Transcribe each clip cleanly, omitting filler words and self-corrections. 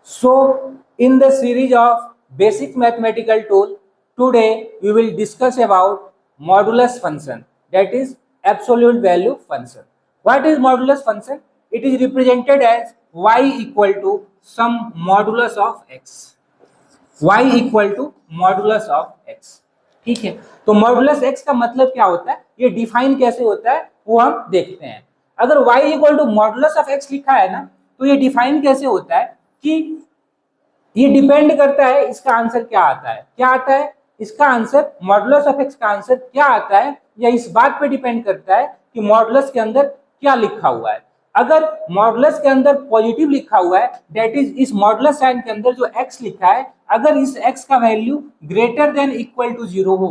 So, in the series of basic mathematical tool, today we will discuss about modulus function, that is absolute value function. What is modulus function? It is represented as y equal to some modulus of x. y equal to modulus of x. ठीक है, तो modulus x का मतलब क्या होता है, ये define कैसे होता है वो हम देखते हैं. अगर y equal to modulus of x लिखा है ना, तो ये डिफाइन कैसे होता है कि ये डिपेंड करता है इसका आंसर क्या आता है. क्या आता है इसका आंसर, मॉडुलस ऑफ x का आंसर क्या आता है, या इस बात पे डिपेंड करता है कि मॉडुलस के अंदर क्या लिखा हुआ है. अगर मॉडुलस के अंदर पॉजिटिव लिखा हुआ है, दैट इज इस मॉडुलस साइन के अंदर जो x लिखा है, अगर इस x का value greater than equal to 0 हो,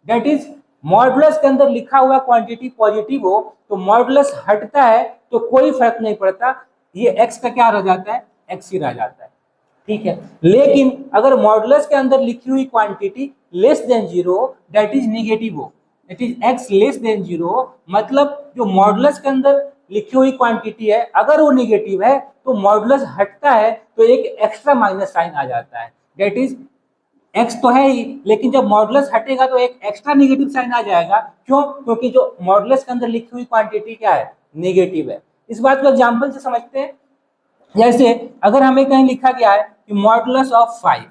दैट इज मॉडुलस के अंदर लिखा हुआ क्वांटिटी पॉजिटिव हो, तो मॉडुलस हटता है तो कोई फर्क नहीं पड़ता, ये x का क्या रह जाता है, x ही रह जाता है. ठीक है, लेकिन अगर मॉडुलस के अंदर लिखी हुई quantity less than 0 that is negative हो, that is x less than 0, मतलब जो मॉडुलस के अंदर लिखी हुई क्वांटिटी है अगर वो निगेटिव है तो मॉडुलस हटता है तो एक एक्स्ट्रा माइनस साइन आ जाता है. दैट इज x तो है ही, लेकिन जब मॉडुलस हटेगा तो एक एक्स्ट्रा निगेटिव साइन आ जाएगा. क्यों? क्योंकि जो मॉडुलस के अंदर लिखी हुई क्वांटिटी क्या है, निगेटिव है. इस बात को एग्जांपल से समझते हैं. जैसे अगर हमें कहीं लिखा गया है कि मॉडुलस ऑफ 5,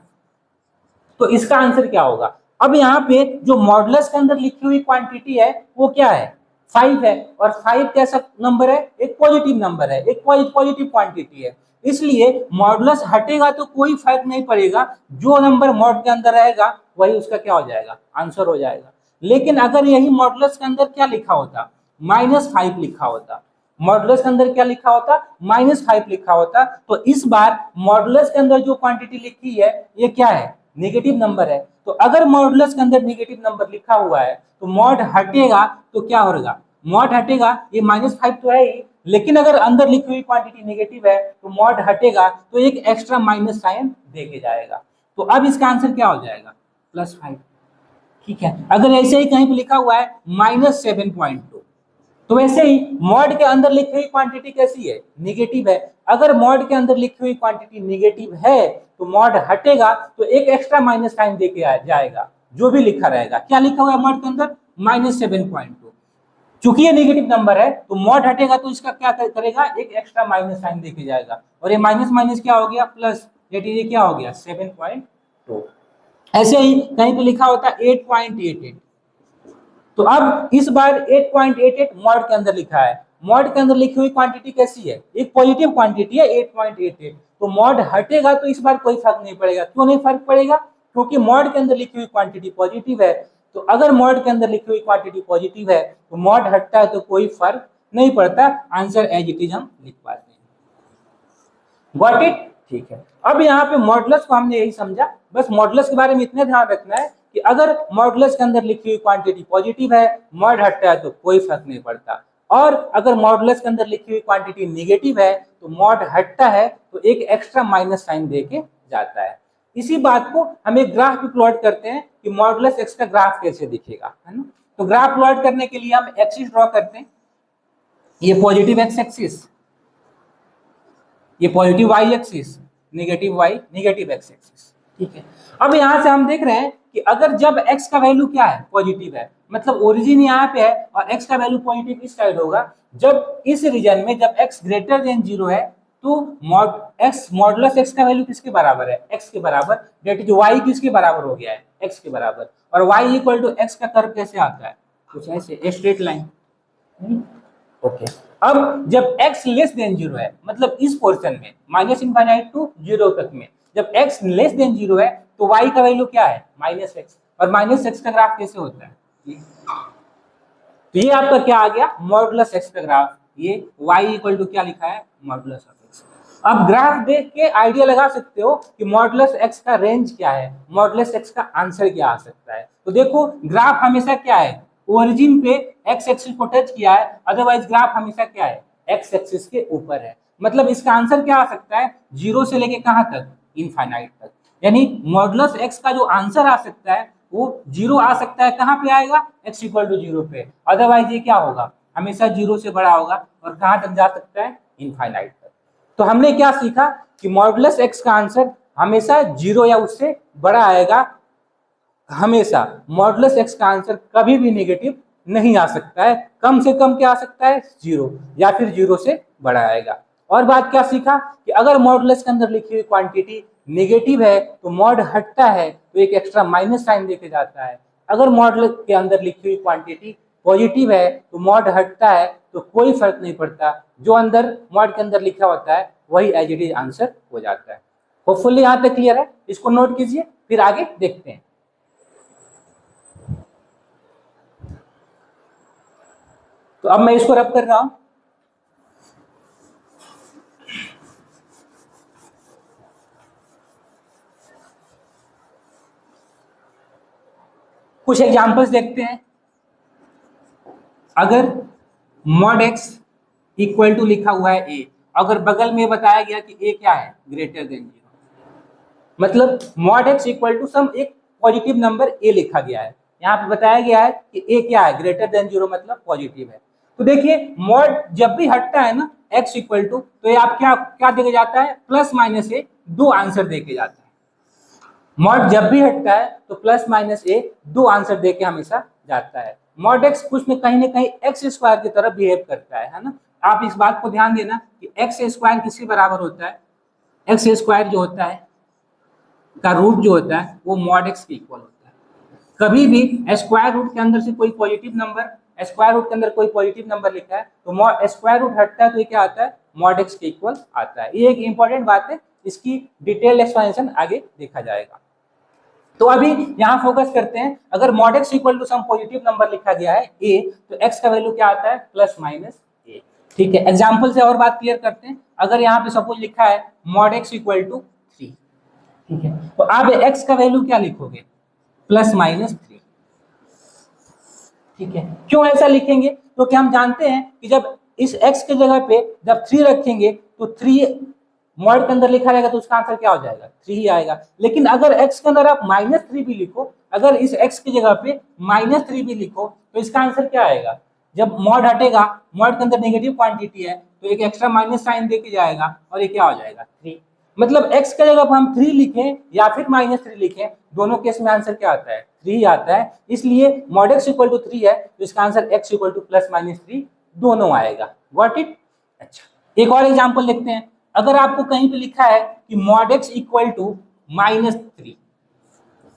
तो इसका आंसर क्या होगा. अब यहाँ पे जो मॉडुलस के अंदर लिखी हुई क्वांटिटी है वो क्या है, 5 है, और 5 कैसा नंबर है, एक पॉजिटिव नंबर है, एक पॉजिटिव क्वांटिटी है. इसलिए मॉडुलस हटेगा तो कोई फर्क नहीं पड़ेगा, जो नंबर मॉड के अंदर रहेगा वही उसका क्या हो जाएगा, आंसर हो जाएगा. लेकिन अगर यही मॉडुलस के अंदर क्या लिखा होता, -5 लिखा होता, मॉडुलस के अंदर क्या लिखा होता, -5 लिखा होता, तो इस बार मॉडुलस के अंदर जो क्वांटिटी लिखी है ये क्या है, नेगेटिव नंबर है. तो अगर मॉडुलस के अंदर नेगेटिव नंबर लिखा हुआ है तो मॉड हटेगा तो क्या होगा, मॉड हटेगा, ये -5 तो है ही, लेकिन अगर अंदर लिखी हुई क्वांटिटी नेगेटिव है तो मॉड हटेगा तो एक एक्स्ट्रा माइनस साइन देके जाएगा. तो अब इसका आंसर क्या हो जाएगा, +5. ठीक है, अगर ऐसे ही कहीं पे लिखा हुआ है -7.2, तो वैसे ही मॉड के अंदर लिखी हुई क्वांटिटी कैसी है, निगेटिव है. अगर मॉड के अंदर लिखी हुई क्वांटिटी निगेटिव है तो मॉड हटेगा तो एक एक्स्ट्रा माइनस साइन देके जाएगा, जो भी लिखा रहेगा. क्या लिखा हुआ है मॉड के अंदर, -7.2. चूंकि ये नेगेटिव नंबर है तो मॉड हटेगा तो इसका क्या करेगा, एक एक्स्ट्रा माइनस साइन देके जाएगा, और ये माइनस माइनस क्या हो गया, प्लस, ये क्या हो गया, 7.2. ऐसे ही कहीं पे लिखा होता है 8.88, तो अब इस बार 8.88 मॉड के अंदर लिखा है. मॉड के अंदर लिखी हुई क्वांटिटी कैसी है, एक पॉजिटिव क्वांटिटी है 8.88, तो मॉड हटेगा तो इस बार कोई फर्क नहीं पड़ेगा. क्यों नहीं फर्क पड़ेगा, क्योंकि मॉड के अंदर लिखी हुई क्वांटिटी पॉजिटिव है. तो अगर मॉड के अंदर लिखी हुई क्वांटिटी पॉजिटिव है तो मॉड हटता है तो कोई फर्क नहीं पड़ता, आंसर एज इट इज हम लिख पाते हैं. Got it. ठीक है, अब यहाँ पे मॉडुलस को हमने यही समझा. बस मॉडुलस के बारे में इतना ध्यान रखना है कि अगर मॉडुलस के अंदर लिखी हुई क्वांटिटी पॉजिटिव है, मॉड हटता है तो कोई फर्क नहीं पड़ता, और अगर मॉडुलस के अंदर लिखी हुई क्वांटिटी निगेटिव है तो मॉड हटता है तो एक एक्स्ट्रा माइनस साइन देके जाता है. इसी बात को हम एक ग्राफ पे प्लॉट करते हैं कि मॉडुलस एक्स का ग्राफ कैसे दिखेगा, है ना. तो ग्राफ प्लॉट करने के लिए हम एक्सिस ड्रॉ करते हैं. ये पॉजिटिव एक्स एक्सिस, ये positive Y axis, negative Y, negative X axis. ठीक है, अब यहां से हम देख रहे हैं कि अगर जब x का वैल्यू क्या है, पॉजिटिव है, मतलब ओरिजिन यहाँ पे है और x का वैल्यू पॉजिटिव इस साइड होगा. जब इस रीजन में जब x ग्रेटर देन 0 है तो मॉडुलस x का वैल्यू किसके बराबर है, x के बराबर, दैट इज y किसके बराबर हो गया है, x के बराबर. और y इक्वल टू x का कर्व कैसे आता है, कुछ ऐसे स्ट्रेट लाइन. ओके, अब जब x लेस देन 0 है, मतलब इस पोर्शन में -∞ टू 0 तक में जब x लेस देन 0 है तो y का वैल्यू क्या है, -x. और -x का ग्राफ कैसे होता है, तो ये आपका क्या आ गया, मॉडुलस x का ग्राफ. ये y इक्वल टू क्या लिखा है, मॉडुलस ऑफ x. अब ग्राफ देख के आइडिया लगा सकते हो कि मॉडुलस x का रेंज क्या है, मॉडुलस x का आंसर क्या आ सकता है. तो देखो ग्राफ हमेशा क्या है, ओरिजिन पे x एक्सिस को टच किया है, अदरवाइज ग्राफ हमेशा क्या है, x एक्सिस के ऊपर है. मतलब इसका आंसर क्या आ सकता है, 0 से लेके कहां तक, इनफाइनाइट तक. यानी मॉडुलस x का जो आंसर आ सकता है वो 0 आ सकता है, कहां पे आएगा, x इक्वल टू 0 पे. अदरवाइज ये क्या होगा, हमेशा 0 से बड़ा होगा और कहां तक जा सकता है, इनफाइनाइट तक. तो हमने क्या सीखा कि मॉडुलस एक्स का आंसर हमेशा 0 या उससे बड़ा आएगा। हमेशा मॉडुलस एक्स का आंसर कभी भी नेगेटिव नहीं आ सकता है, कम से कम क्या आ सकता है 0 या फिर 0 से बड़ा आएगा। और बात क्या सीखा कि अगर मॉडुलस के अंदर लिखी हुई क्वांटिटी नेगेटिव है तो मॉड हटता है तो एक एक्स्ट्रा माइनस साइन देके जाता है। अगर मॉडुलस के अंदर लिखी हुई क्वांटिटी पॉजिटिव है तो मॉड हटता है तो कोई फर्क नहीं पड़ता, जो अंदर मॉड के अंदर लिखा होता है वही एज इट इज आंसर हो जाता है। होपफुली यहाँ तक क्लियर है, इसको नोट कीजिए, फिर आगे देखते हैं। तो अब मैं इसको रब कर रहा हूं। कुछ एग्जांपल्स देखते हैं। अगर मॉड एक्स इक्वल टू लिखा हुआ है ए, अगर बगल में बताया गया कि ए क्या है ग्रेटर देन 0, मतलब मॉड एक्स इक्वल टू सम एक पॉजिटिव नंबर ए लिखा गया है, यहाँ पे बताया गया है कि ए क्या है ग्रेटर देन 0 मतलब पॉजिटिव है। तो देखिए मॉड जब भी हटता है ना एक्स इक्वल टू, तो ये आप क्या क्या देके जाता है प्लस माइनस ए, दो आंसर देके जाता है। मॉड जब भी हटता है तो प्लस माइनस ए दो आंसर देके हमेशा जाता है। मॉड एक्स कुछ में कहीं ना कहीं एक्स स्क्वायर की तरफ बिहेव करता है ना। आप इस बात को ध्यान देना कि एक्स स्क्वायर किसके बराबर होता है, एक्स स्क्वायर जो होता है का रूट जो होता है वो मॉड एक्स के इक्वल होता है। कभी भी स्क्वायर रूट के अंदर से कोई पॉजिटिव नंबर, स्क्वायर रूट के अंदर कोई पॉजिटिव नंबर लिखा है तो स्क्वायर रूट हटता है तो ये क्या आता है मॉड एक्स के इक्वल आता है। ये एक इंपॉर्टेंट बात है, इसकी डिटेल एक्सप्लेनेशन आगे देखा जाएगा। तो अभी यहाँ फोकस करते हैं, अगर mod X equal to some positive number लिखा गया है ए, तो एक्स का वैल्यू क्या आता है प्लस माइनस ए। ठीक है, एग्जाम्पल से और बात क्लियर करते हैं। अगर यहाँ पे सपोज लिखा है मॉड एक्स इक्वल टू 3, ठीक है, तो आप एक्स का वैल्यू क्या लिखोगे प्लस माइनस 3। ठीक है, क्यों ऐसा लिखेंगे, तो क्या हम जानते हैं कि जब इस x के जगह पे जब 3 रखेंगे तो 3 मॉड के अंदर लिखा रहेगा तो उसका आंसर क्या हो जाएगा 3 ही आएगा। लेकिन अगर x के अंदर आप -3 भी लिखो, अगर इस x की जगह पे -3 भी लिखो तो इसका आंसर क्या आएगा, जब मॉड हटेगा, मॉड के अंदर नेगेटिव क्वांटिटी है तो एक एक्स्ट्रा माइनस साइन देके जाएगा और ये क्या हो जाएगा 3। मतलब x के जगह हम 3 लिखें या फिर -3 लिखें, दोनों केस में आंसर क्या आता है 3 आता है। इसलिए मॉड x इक्वल टू 3 है तो इसका answer x equal two plus minus 3 दोनों आएगा। Got it. अच्छा, एक और एग्जांपल देखते हैं। अगर आपको कहीं पे लिखा है कि मॉड x इक्वल टू -3,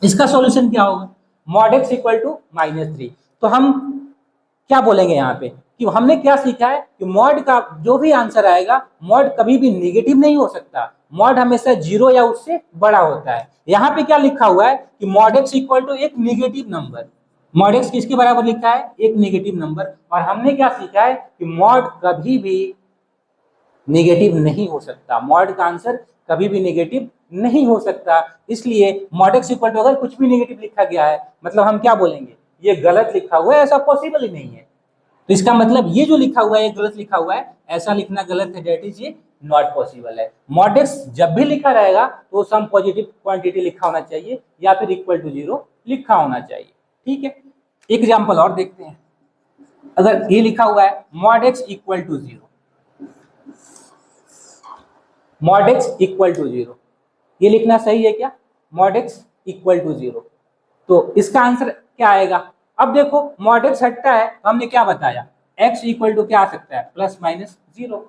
इसका सॉल्यूशन क्या होगा मॉड x इक्वल टू -3, तो हम क्या बोलेंगे यहाँ पे कि हमने क्या सीखा है कि मॉड का जो भी आंसर आएगा मॉड कभी भी नेगेटिव नहीं हो सकता, मॉड हमेशा 0 या उससे बड़ा होता है। यहाँ पे क्या लिखा हुआ है कि मॉड x इक्वल टू एक नेगेटिव नंबर, मॉड x किसके बराबर लिखा है एक नेगेटिव नंबर, और हमने क्या सीखा है कि मॉड कभी भी नेगेटिव नहीं हो सकता, मॉड का आंसर कभी भी नेगेटिव नहीं हो सकता। इसलिए मॉड x इक्वल टू अगर कुछ भी नेगेटिव लिखा गया है मतलब हम क्या बोलेंगे ये गलत लिखा हुआ है, ऐसा पॉसिबल ही नहीं है। तो इसका मतलब ये जो लिखा हुआ है ये गलत लिखा हुआ है, ऐसा लिखना गलत है, दैट इज ये नॉट पॉसिबल है। मॉड x जब भी लिखा रहेगा तो सम पॉजिटिव क्वांटिटी लिखा होना चाहिए या फिर इक्वल टू 0 लिखा होना चाहिए। ठीक है, एक एग्जांपल और देखते हैं। अगर ये लिखा हुआ है mod x equal to 0, mod x equal to 0, ये लिखना सही है क्या मॉड x इक्वल टू 0, तो इसका आंसर क्या आएगा। अब देखो मॉड x हटता है तो हमने क्या बताया x इक्वल टू क्या आ सकता है प्लस माइनस 0,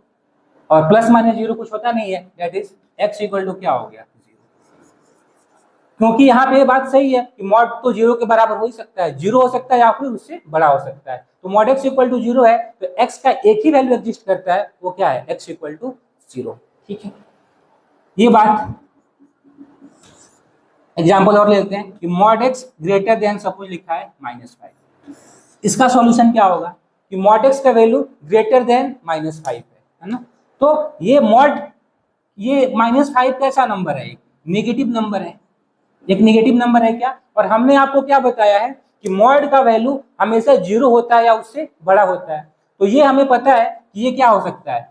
और प्लस माइनस 0 कुछ होता नहीं है, that is x equal to क्या हो गया 0। क्योंकि यहाँ पे ये बात सही है कि मॉड तो 0 के बराबर हो ही सकता है, 0 हो सकता है या फिर उससे बड़ा हो सकता है। तो मॉड x इक्वल टू 0 है तो x का एक ही वैल्यू एग्जिस्ट करता है, वो क्या है x इक्वल टू 0। ठीक है, ये बात एग्जाम्पल और लेते हैं कि mod x greater then suppose लिखा है -5, इसका सॉल्यूशन क्या होगा कि मॉड x का वैल्यू ग्रेटर देन -5 है ना। तो ये मॉड ये -5 कैसा नंबर है, एक नेगेटिव नंबर है, एक नेगेटिव नंबर है क्या। और हमने आपको क्या बताया है कि मॉड का वैल्यू हमेशा 0 होता है या उससे बड़ा होता है। तो ये हमें पता है कि ये क्या हो सकता है,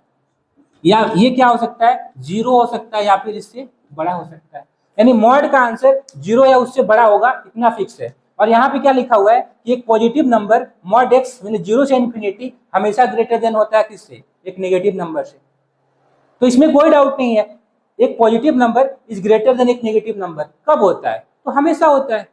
या ये क्या हो सकता है 0 हो सकता है या फिर इससे बड़ा हो सकता है, यानी मॉड का आंसर 0 या उससे बड़ा होगा, इतना फिक्स है। और यहाँ पे क्या लिखा हुआ है कि एक पॉजिटिव नंबर मॉड x मतलब 0 से इन्फिनिटी हमेशा ग्रेटर देन होता है किससे एक नेगेटिव नंबर से। तो इसमें कोई डाउट नहीं है, एक positive number is greater than एक नेगेटिव नंबर कब होता है? तो हमेशा होता है।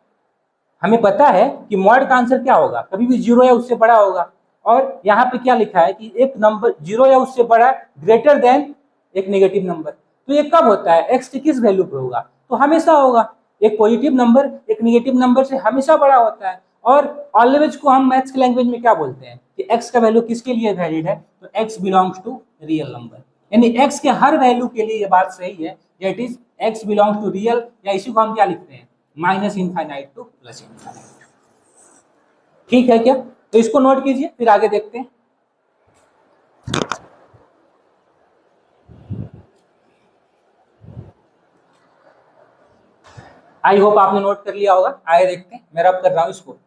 हमें पता है कि मॉड का आंसर क्या होगा, कभी भी जीरो या उससे बड़ा होगा। और यहाँ पे क्या लिखा है कि एक नंबर जीरो या उससे बड़ा ग्रेटर देन एक नेगेटिव नंबर, तो ये कब होता है? एक्स की किस वैल्यू पे होगा? तो हमेशा होगा। एक पॉजिटिव नंबर एक नेगेटिव नंबर से हमेशा बड़ा होता है। और ऑलवेज को हम मैथ्स की लैंग्वेज में क्या बोलते हैं कि एक्स का वैल्यू किसके लिए वैलिड है? तो X belongs to real number, यानी एक्स के हर वैल्यू के लिए ये बात सही है, that is X belongs to real, या इसी को हम क्या लिखते हैं? Minus infinite to plus infinite. ठीक है क्या? तो इसको नोट कीजिए, फिर आगे देखते हैं। आई होप आपने नोट कर लिया होगा। आगे देखते हैं, मैं रब कर रहा हूं इसको।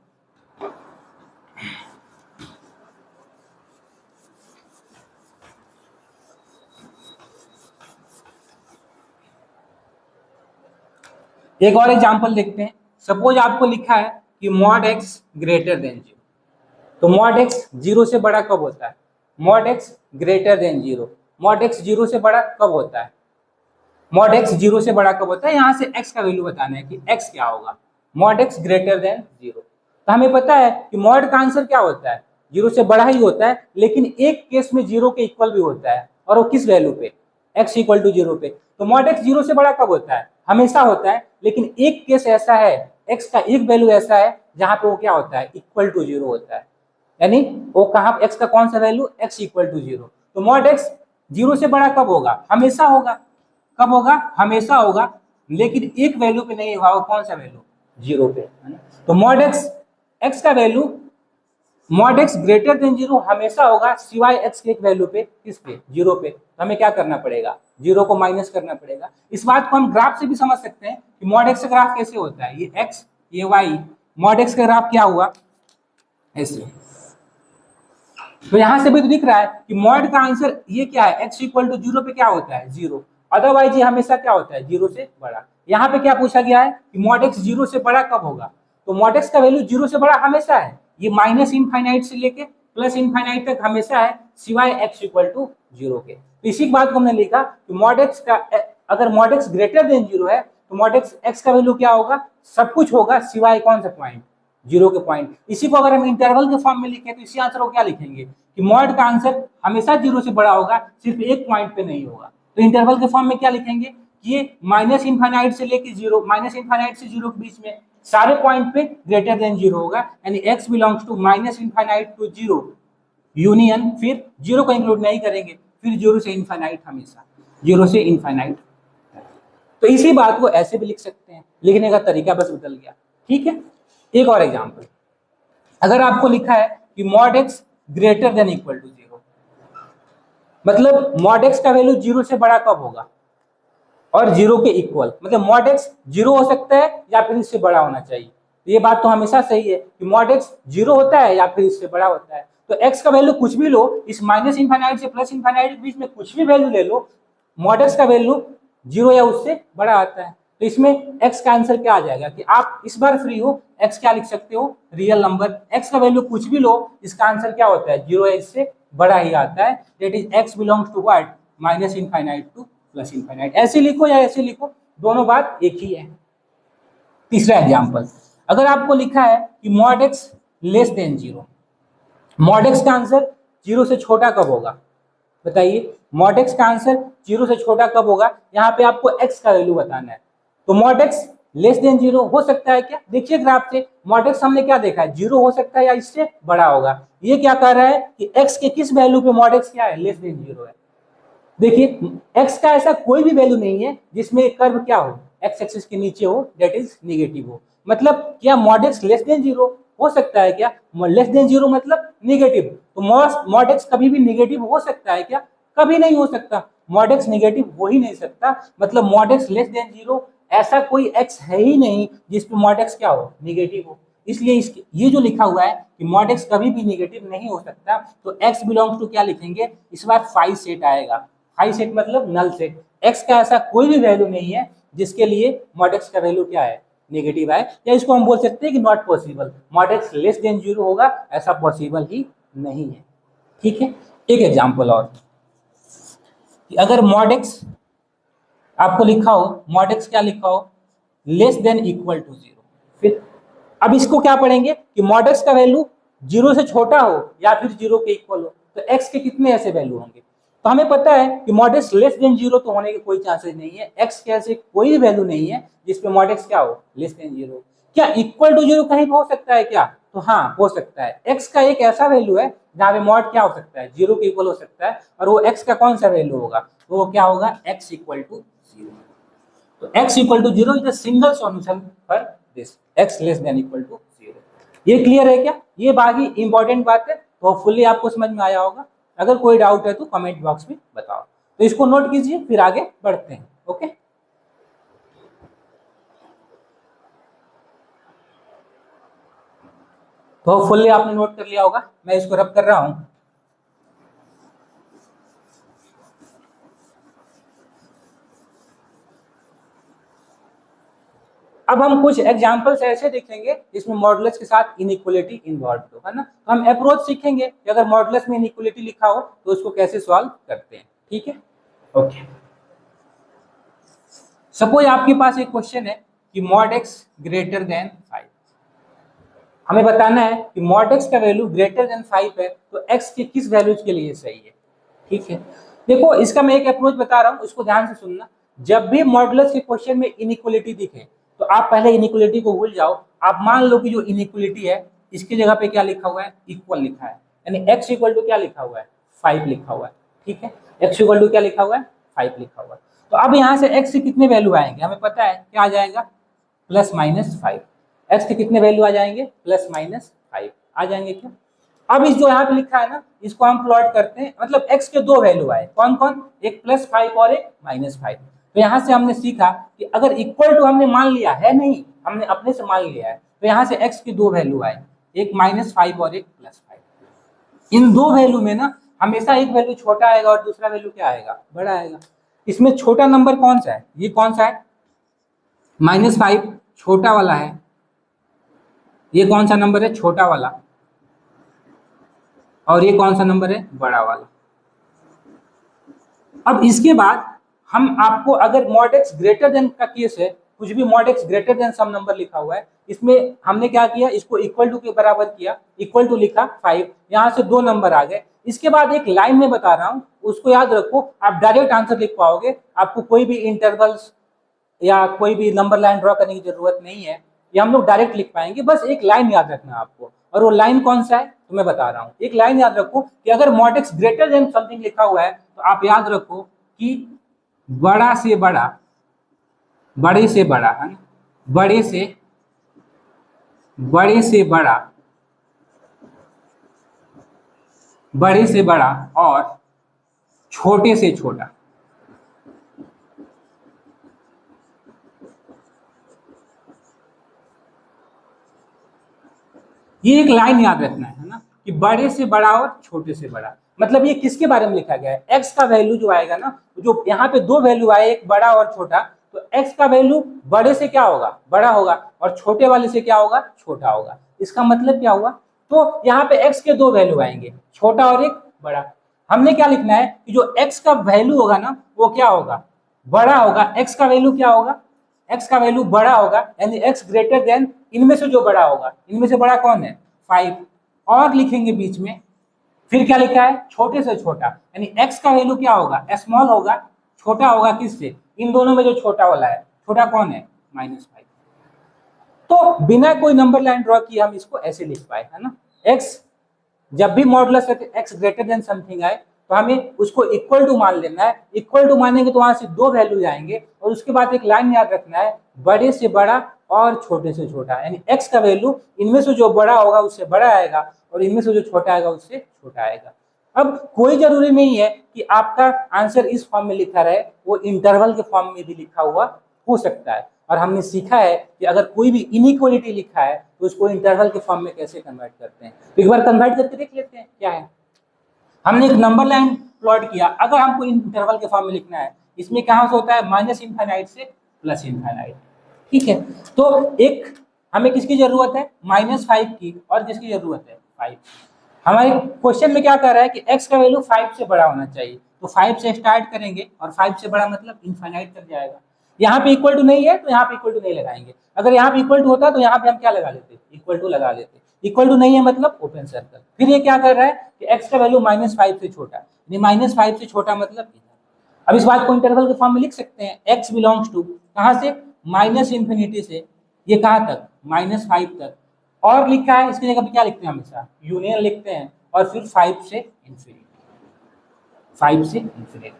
एक और एग्जांपल देखते हैं। सपोज आपको लिखा है कि mod X greater than zero, तो मॉड एक्स जीरो से बड़ा कब होता है? Mod X greater than zero, mod X zero से बड़ा कब होता है? मॉड एक्स जीरो से बड़ा कब होता है? यहाँ से एक्स का वैल्यू बताना है कि एक्स क्या होगा। Mod X greater than zero, तो हमें पता है कि मॉड का आंसर क्या होता है? जीरो से बड़ा ही होता है, लेकिन एक केस में जीरो के इक्वल भी होता है, और वो किस वैल्यू पे? एक्स इक्वल टू जीरो पे। तो मॉड एक्स जीरो से बड़ा कब होता है? हमेशा होता है, लेकिन एक केस ऐसा है, एक्स का एक वैल्यू ऐसा है जहां पे वो क्या होता है? इक्वल टू जीरो होता है। यानी वो कहाँ, एक्स का कौन सा value? X equal to zero. तो मॉड एक्स जीरो से बड़ा कब होगा? हमेशा होगा। कब होगा? हमेशा होगा, लेकिन एक वैल्यू पे नहीं होगा। वो कौन सा वैल्यू? जीरो पे, है ना? तो मॉड एक्स, एक्स का value mod X greater than zero हमेशा होगा, सिवाय एक्स के एक वैल्यू पे, किस पे? जीरो पे। तो हमें क्या करना पड़ेगा? जीरो को माइनस करना पड़ेगा। इस बात को हम ग्राफ से भी समझ सकते हैं कि मॉड एक्स का ग्राफ कैसे होता है। ये एक्स, ये वाई, मॉड एक्स का ग्राफ क्या हुआ? ऐसे। तो यहां से भी तो दिख रहा है कि मॉड का आंसर ये क्या है? एक्स इक्वल टू जीरो पे क्या होता है? जीरो। अदरवाइज ये हमेशा क्या होता है? जीरो से बड़ा। यहाँ पे क्या पूछा गया है कि मॉड एक्स जीरो से बड़ा कब होगा? तो मॉड एक्स का वैल्यू जीरो से बड़ा हमेशा है। ये माइनस इनफाइनाइट से लेके प्लस इनफाइनाइट तक हमेशा है, सिवाय एक्स इक्वल टू जीरो के। तो इसी बात को हमने लिखा कि मॉड एक्स का, अगर mod X greater than zero है तो मॉड एक्स, एक्स का वैल्यू क्या होगा? सब कुछ होगा, सिवाय कौन सा पॉइंट? जीरो के पॉइंट। इसी को अगर हम इंटरवल के फॉर्म में लिखें तो इसी आंसर को क्या लिखेंगे कि मॉड का आंसर हमेशा जीरो से बड़ा होगा, सिर्फ एक पॉइंट पे नहीं होगा। तो इंटरवल के फॉर्म में क्या लिखेंगे कि ये माइनस इनफाइनाइट से लेके जीरो, माइनस इनफाइनाइट से जीरो के बीच में सारे पॉइंट पे ग्रेटर देन जीरो होगा, यानी X belongs to minus infinite to zero union, फिर जीरो को इंक्लूड नहीं करेंगे, फिर जीरो से इनफाइनाइट, हमेशा जीरो से इनफाइनाइट। तो इसी बात को ऐसे भी लिख सकते हैं, लिखने का तरीका बस बदल गया। ठीक है, एक और एग्जांपल। अगर आपको लिखा है कि mod X greater than equal to zero, मतलब मॉड एक्स का वैल्यू जीरो से बड़ा कब होगा? और जीरो के इक्वल, मतलब मॉड एक्स जीरो हो सकता है या फिर इससे बड़ा होना चाहिए। ये बात तो हमेशा सही है कि मॉड एक्स जीरो होता है या फिर इससे बड़ा होता है। तो एक्स का वैल्यू कुछ भी लो, इस माइनस इनफाइनाइट से प्लस इनफाइनाइट के बीच में कुछ भी वैल्यू ले लो, मॉड एक्स का वैल्यू जीरो या उससे बड़ा आता है। तो इसमें एक्स का आंसर क्या आ जाएगा कि आप इस बार फ्री हो, एक्स क्या लिख सकते हो? Real number. एक्स का वैल्यू कुछ भी लो, इसका आंसर क्या होता है? जीरो या इससे बड़ा ही आता है, that is X belongs to what? Minus infinite to plus infinite. ऐसे लिखो या ऐसे लिखो, दोनों बात एक ही है। तीसरा एग्जांपल, अगर आपको लिखा है कि mod X less than zero, mod X का आंसर जीरो से छोटा कब होगा? बताइए, मॉड एक्स का आंसर जीरो से छोटा कब होगा? यहाँ पे आपको एक्स का वैल्यू बताना है। तो mod X less than zero हो सकता है क्या? देखिए ग्राफ से, मॉड एक्स हमने क्या देखा है? जीरो हो सकता है या इससे बड़ा होगा। ये क्या कर रहा है कि एक्स के किस वैल्यू पे मॉड एक्स क्या है? लेस देन जीरो है। देखिए, एक्स का ऐसा कोई भी वैल्यू नहीं है जिसमें कर्व क्या हो? एक्स एक्सिस के नीचे हो, दैट इज नेगेटिव हो। मतलब क्या mod X less than zero हो सकता है क्या? लेस देन जीरो मतलब नेगेटिव। तो मॉड एक्स कभी भी नेगेटिव हो सकता है क्या? कभी नहीं हो सकता। मॉड एक्स नेगेटिव हो ही नहीं सकता, मतलब mod X less than zero, ऐसा कोई एक्स है ही नहीं जिसपे मॉड एक्स क्या हो? नेगेटिव हो। इसलिए इसके ये जो लिखा हुआ है कि मॉड एक्स कभी भी नेगेटिव नहीं हो सकता, तो एक्स बिलोंग्स टू क्या लिखेंगे? इस बार फाइव सेट आएगा। हाई सेट मतलब नल सेट। एक्स का ऐसा कोई भी वैल्यू नहीं है जिसके लिए मॉड एक्स का वैल्यू क्या है? नेगेटिव है, या इसको हम बोल सकते हैं कि not possible. Mod X less then zero होगा, ऐसा पॉसिबल ही नहीं है। ठीक है, एक एग्जांपल और। कि अगर मॉड एक्स आपको लिखा हो, मॉड एक्स क्या लिखा हो, लेस देन इक्वल टू 0। फिर अब इसको क्या पढ़ेंगे कि मॉड एक्स का वैल्यू 0 से छोटा हो या फिर 0 के इक्वल हो, तो एक्स के कितने ऐसे वैल्यू होंगे। तो हमें पता है कि मॉड एक्स लेस देन 0 तो होने के कोई चांसेस नहीं है, एक्स के ऐसे कोई वैल्यू नहीं है जिसपे मॉड एक्स क्या हो, लेस देन 0। क्या इक्वल टू 0 कहीं हो सकता है क्या, तो हाँ हो सकता है। एक्स का एक ऐसा वैल्यू है जहाँ पे मॉड क्या हो सकता है, 0 के इक्वल हो सकता है, और वो एक्स का कौन सा वैल्यू होगा, तो वो क्या होगा, एक्स इक्वल टू 0। तो x equal to 0 is the single solution for this, x less than equal to 0। ये क्लियर है क्या, ये बाकी इंपॉर्टेंट बात है, तो होपफुली आपको समझ में आया होगा। अगर कोई डाउट है तो कमेंट बॉक्स में बताओ। तो इसको नोट कीजिए, फिर आगे बढ़ते हैं। ओके, तो होपफुली आपने नोट कर लिया होगा, मैं इसको रब कर रहा हूं। अब हम कुछ एग्जांपल्स ऐसे देखेंगे जिसमें मॉडुलस के साथ इनइक्वालिटी इन्वॉल्व हो, है ना। तो हम अप्रोच सीखेंगे कि अगर मॉडुलस में इनइक्वालिटी लिखा हो तो उसको कैसे सॉल्व करते हैं। ठीक है, ओके। सपोज आपके पास एक क्वेश्चन है कि मॉड एक्स ग्रेटर देन 5। हमें बताना है कि मॉड एक्स का वैल्यू ग्रेटर देन 5 है तो एक्स के किस वैल्यूज के लिए सही है। ठीक है, देखो इसका मैं एक अप्रोच बता रहा हूँ, उसको ध्यान से सुनना। जब भी मॉडुलस के क्वेश्चन में इनइक्वालिटी दिखे तो आप पहले इनइक्वालिटी को भूल जाओ। आप मान लो कि जो इनइक्वालिटी है इसकी जगह पे क्या लिखा हुआ है, इक्वल लिखा है, यानी एक्स इक्वल टू क्या लिखा हुआ है, 5 लिखा हुआ है। ठीक है, एक्स इक्वल टू क्या लिखा हुआ है, 5 लिखा हुआ है। तो अब यहाँ से एक्स से कितने वैल्यू आएंगे, हमें पता है क्या आ जाएगा, +-5। एक्स के कितने वैल्यू आ जाएंगे, +-5 आ जाएंगे क्या। अब इस जो यहाँ पे लिखा है ना, इसको हम प्लॉट करते हैं, मतलब एक्स के दो वैल्यू आए, कौन कौन, एक +5 और एक -5। तो यहाँ से हमने सीखा कि अगर इक्वल टू हमने मान लिया है, नहीं हमने अपने से मान लिया है, तो यहाँ से एक्स की दो वैल्यू आए, एक -5 और एक +5। इन दो वैल्यू में ना हमेशा एक वैल्यू छोटा आएगा और दूसरा वैल्यू क्या आएगा, बड़ा आएगा। इसमें छोटा नंबर कौन सा है, ये कौन सा है, -5 छोटा वाला है। ये कौन सा नंबर है, छोटा वाला। और ये कौन सा नंबर है, बड़ा वाला। अब इसके बाद हम आपको, अगर मॉड एक्स ग्रेटर देन का केस है, कुछ भी mod X greater then some number लिखा हुआ है, इसमें हमने क्या किया, इसको इक्वल टू के बराबर किया, इक्वल टू लिखा 5, यहाँ से दो नंबर आ गए। इसके बाद एक लाइन में बता रहा हूँ, उसको याद रखो, आप डायरेक्ट आंसर लिख पाओगे, आपको कोई भी इंटरवल्स या कोई भी नंबर लाइन ड्रॉ करने की जरूरत नहीं है, ये हम लोग डायरेक्ट लिख पाएंगे। बस एक लाइन याद रखना आपको, और वो लाइन कौन सा है तो मैं बता रहा हूँ। एक लाइन याद रखो कि अगर mod X greater than something लिखा हुआ है तो आप याद रखो कि बड़ा से बड़ा, बड़े से बड़ा है ना, बड़े से बड़ा, बड़े से बड़ा और छोटे से छोटा। ये एक लाइन याद रखना है ना, कि बड़े से बड़ा और छोटे से बड़ा। मतलब ये किसके बारे में लिखा गया है, एक्स का वैल्यू जो आएगा ना, जो यहाँ पे दो वैल्यू आए, एक बड़ा और छोटा, तो एक्स का वैल्यू बड़े से क्या होगा, बड़ा होगा, और छोटे वाले से क्या होगा, छोटा होगा। इसका मतलब क्या हुआ, तो यहाँ पे एक्स के दो वैल्यू आएंगे, छोटा और एक बड़ा। हमने क्या लिखना है कि जो एक्स का वैल्यू होगा ना वो क्या होगा, बड़ा होगा। एक्स का वैल्यू क्या होगा, एक्स का वैल्यू बड़ा होगा, यानी एक्स ग्रेटर देन, इनमें से जो बड़ा होगा, इनमें से बड़ा कौन है, 5। और लिखेंगे बीच में, फिर क्या लिखा है, छोटे से छोटा, यानी एक्स का वैल्यू क्या होगा, स्मॉल होगा, छोटा होगा किससे, इन दोनों में जो छोटा वाला है, छोटा कौन है, -5। तो बिना कोई नंबर लाइन ड्रॉ किए हम इसको ऐसे लिख पाए, है ना। एक्स जब भी modulus x greater than something आए तो हमें उसको इक्वल टू मान लेना है। इक्वल टू मानेंगे तो वहां से दो वैल्यू आएंगे, और उसके बाद एक लाइन याद रखना है, बड़े से बड़ा और छोटे से छोटा, यानी एक्स का वैल्यू इनमें से जो बड़ा होगा उससे बड़ा आएगा, और इनमें से जो छोटा आएगा उससे छोटा आएगा। अब कोई जरूरी नहीं है कि आपका आंसर इस फॉर्म में लिखा रहे, वो इंटरवल के फॉर्म में भी लिखा हुआ हो सकता है। और हमने सीखा है कि अगर कोई भी इनइक्वालिटी लिखा है तो उसको इंटरवल के फॉर्म में कैसे कन्वर्ट करते हैं। तो एक बार कन्वर्ट करके देख लेते हैं क्या है। हमने एक नंबर लाइन प्लॉट किया, अगर हमको इंटरवल के फॉर्म में लिखना है, इसमें कहाँ से होता है, -∞ से +∞। ठीक है, तो एक हमें किसकी जरूरत है, -5 की, और किसकी जरूरत है, 5। हमारे क्वेश्चन में क्या कर रहा है कि x का वैल्यू 5 से बड़ा होना चाहिए, तो 5 से स्टार्ट करेंगे और 5 से बड़ा मतलब इनफाइनाइट तक जाएगा। यहाँ पे इक्वल टू नहीं है तो यहाँ पे इक्वल टू नहीं लगाएंगे। अगर यहाँ पे इक्वल टू होता तो यहाँ पे हम क्या लगा लेते, इक्वल टू लगा लेते। इक्वल टू नहीं है मतलब ओपन सर्कल। फिर ये क्या कर रहा है कि एक्स का वैल्यू -5 से छोटा, -5 से छोटा मतलब इधर। अब इस बात को इंटरवल के फॉर्म में लिख सकते हैं, x बिलोंग्स टू कहाँ से, -इंफिनिटी से ये कहाँ तक, -5 तक। और लिखा है इसकी जगह पे क्या लिखते हैं, हमेशा यूनियन लिखते हैं और फिर 5 से इंफिनिटी, 5 से इंफिनिटी।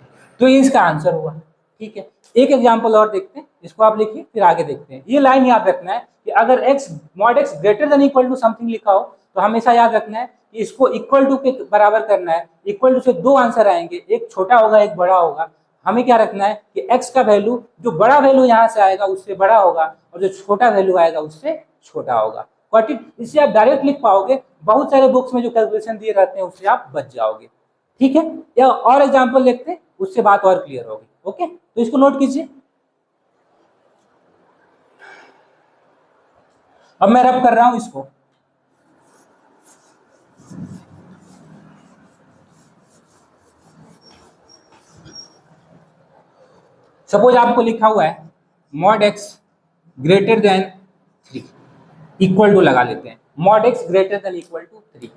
तो ये इसका आंसर हुआ। ठीक है, एक एग्जांपल और देखते हैं, इसको आप लिखिए फिर आगे देखते हैं। ये लाइन याद रखना है कि अगर x mod x greater than equal to something लिखा हो तो हमेशा याद रखना है कि इसको इक्वल टू के बराबर करना है। इक्वल टू से दो आंसर आएंगे, एक छोटा होगा एक बड़ा होगा। हमें क्या रखना है कि x का वैल्यू, जो बड़ा वैल्यू यहाँ से आएगा उससे बड़ा होगा और जो छोटा वैल्यू आएगा उससे छोटा होगा। Got it? इससे आप डायरेक्ट लिख पाओगे। बहुत सारे बुक्स में जो कैलकुलेशन दिए रहते हैं उससे आप बच जाओगे। ठीक है, या और एग्जांपल देखते हैं, उससे बात और क्लियर होगी। ओके, तो इसको नोट कीजिए। अब मैं रब कर रहा हूं इसको। सपोज आपको लिखा हुआ है mod x greater than 3 equal to लगा लेते हैं। Mod x greater than equal to 3,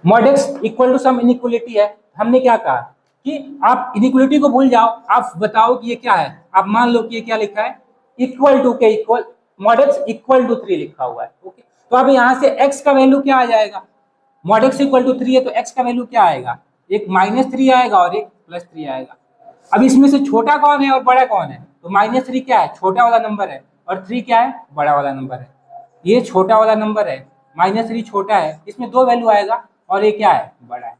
mod x equal to some inequality है। हमने क्या कहा कि आप इनइक्वलिटी को भूल जाओ, आप बताओ कि ये क्या है। आप मान लो कि ये क्या लिखा है, इक्वल टू के equal, mod x equal to 3 लिखा हुआ है। ओके, तो अब यहाँ से x का वैल्यू क्या आ जाएगा, मॉड x इक्वल टू 3 है तो x का वैल्यू क्या आएगा, एक -3 आएगा और एक +3 आएगा। अब इसमें से छोटा कौन है और बड़ा कौन है, तो -3 क्या है, छोटा वाला नंबर है, और 3 क्या है, बड़ा वाला नंबर है। ये छोटा वाला नंबर है, -3 छोटा है, इसमें दो वैल्यू आएगा और ये क्या है, बड़ा है।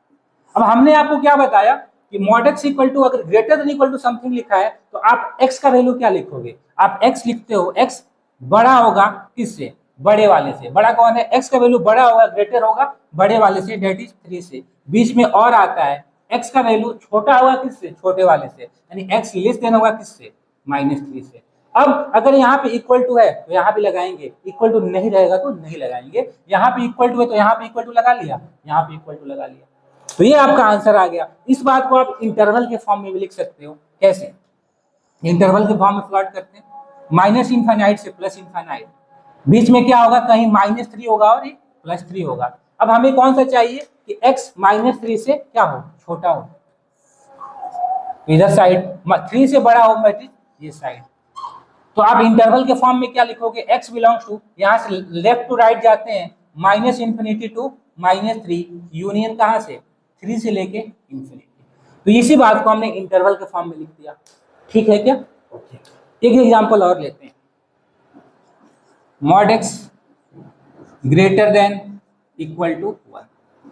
अब हमने आपको क्या बताया कि मॉड x इक्वल टू अगर greater than equal to something लिखा है तो आप x का वैल्यू क्या लिखोगे, आप x लिखते हो, x बड़ा होगा किससे, बड़े वाले से। बड़ा कौन है, x का वैल्यू बड़ा होगा, ग्रेटर होगा बड़े वाले से, डेट इज 3 से। बीच में और आता है x का वैल्यू छोटा होगा किससे, छोटे वाले से, यानी x लेस देन होगा किससे, -3 से। अब अगर यहाँ पे इक्वल टू है तो यहाँ पे लगाएंगे, इक्वल टू नहीं रहेगा तो नहीं लगाएंगे। यहाँ पे इक्वल टू है तो यहाँ पे इक्वल टू लगा लिया, यहाँ पे इक्वल टू लगा लिया। तो ये आपका आंसर आ गया। इस बात को आप इंटरवल के फॉर्म में भी लिख सकते हो। कैसे, इंटरवल के फॉर्म में प्लॉट करते हैं, -इंफाइनाइट से +इंफाइनाइट, बीच में क्या होगा, कहीं -3 होगा और एक +3 होगा। अब हमें कौन सा चाहिए कि x -3 से क्या हो, छोटा हो, इधर साइड 3 से बड़ा हो, मतलब ये साइड। तो आप इंटरवल के फॉर्म में क्या लिखोगे, x बिलोंग्स टू, यहाँ से लेफ्ट टू राइट जाते हैं, -इंफिनिटी टू -3, यूनियन कहाँ से, 3 से लेके इंफिनिटी। तो इसी बात को हमने इंटरवल के फॉर्म में लिख दिया। ठीक है क्या? ओके, एक एग्जांपल और लेते हैं, mod x greater than equal to 1।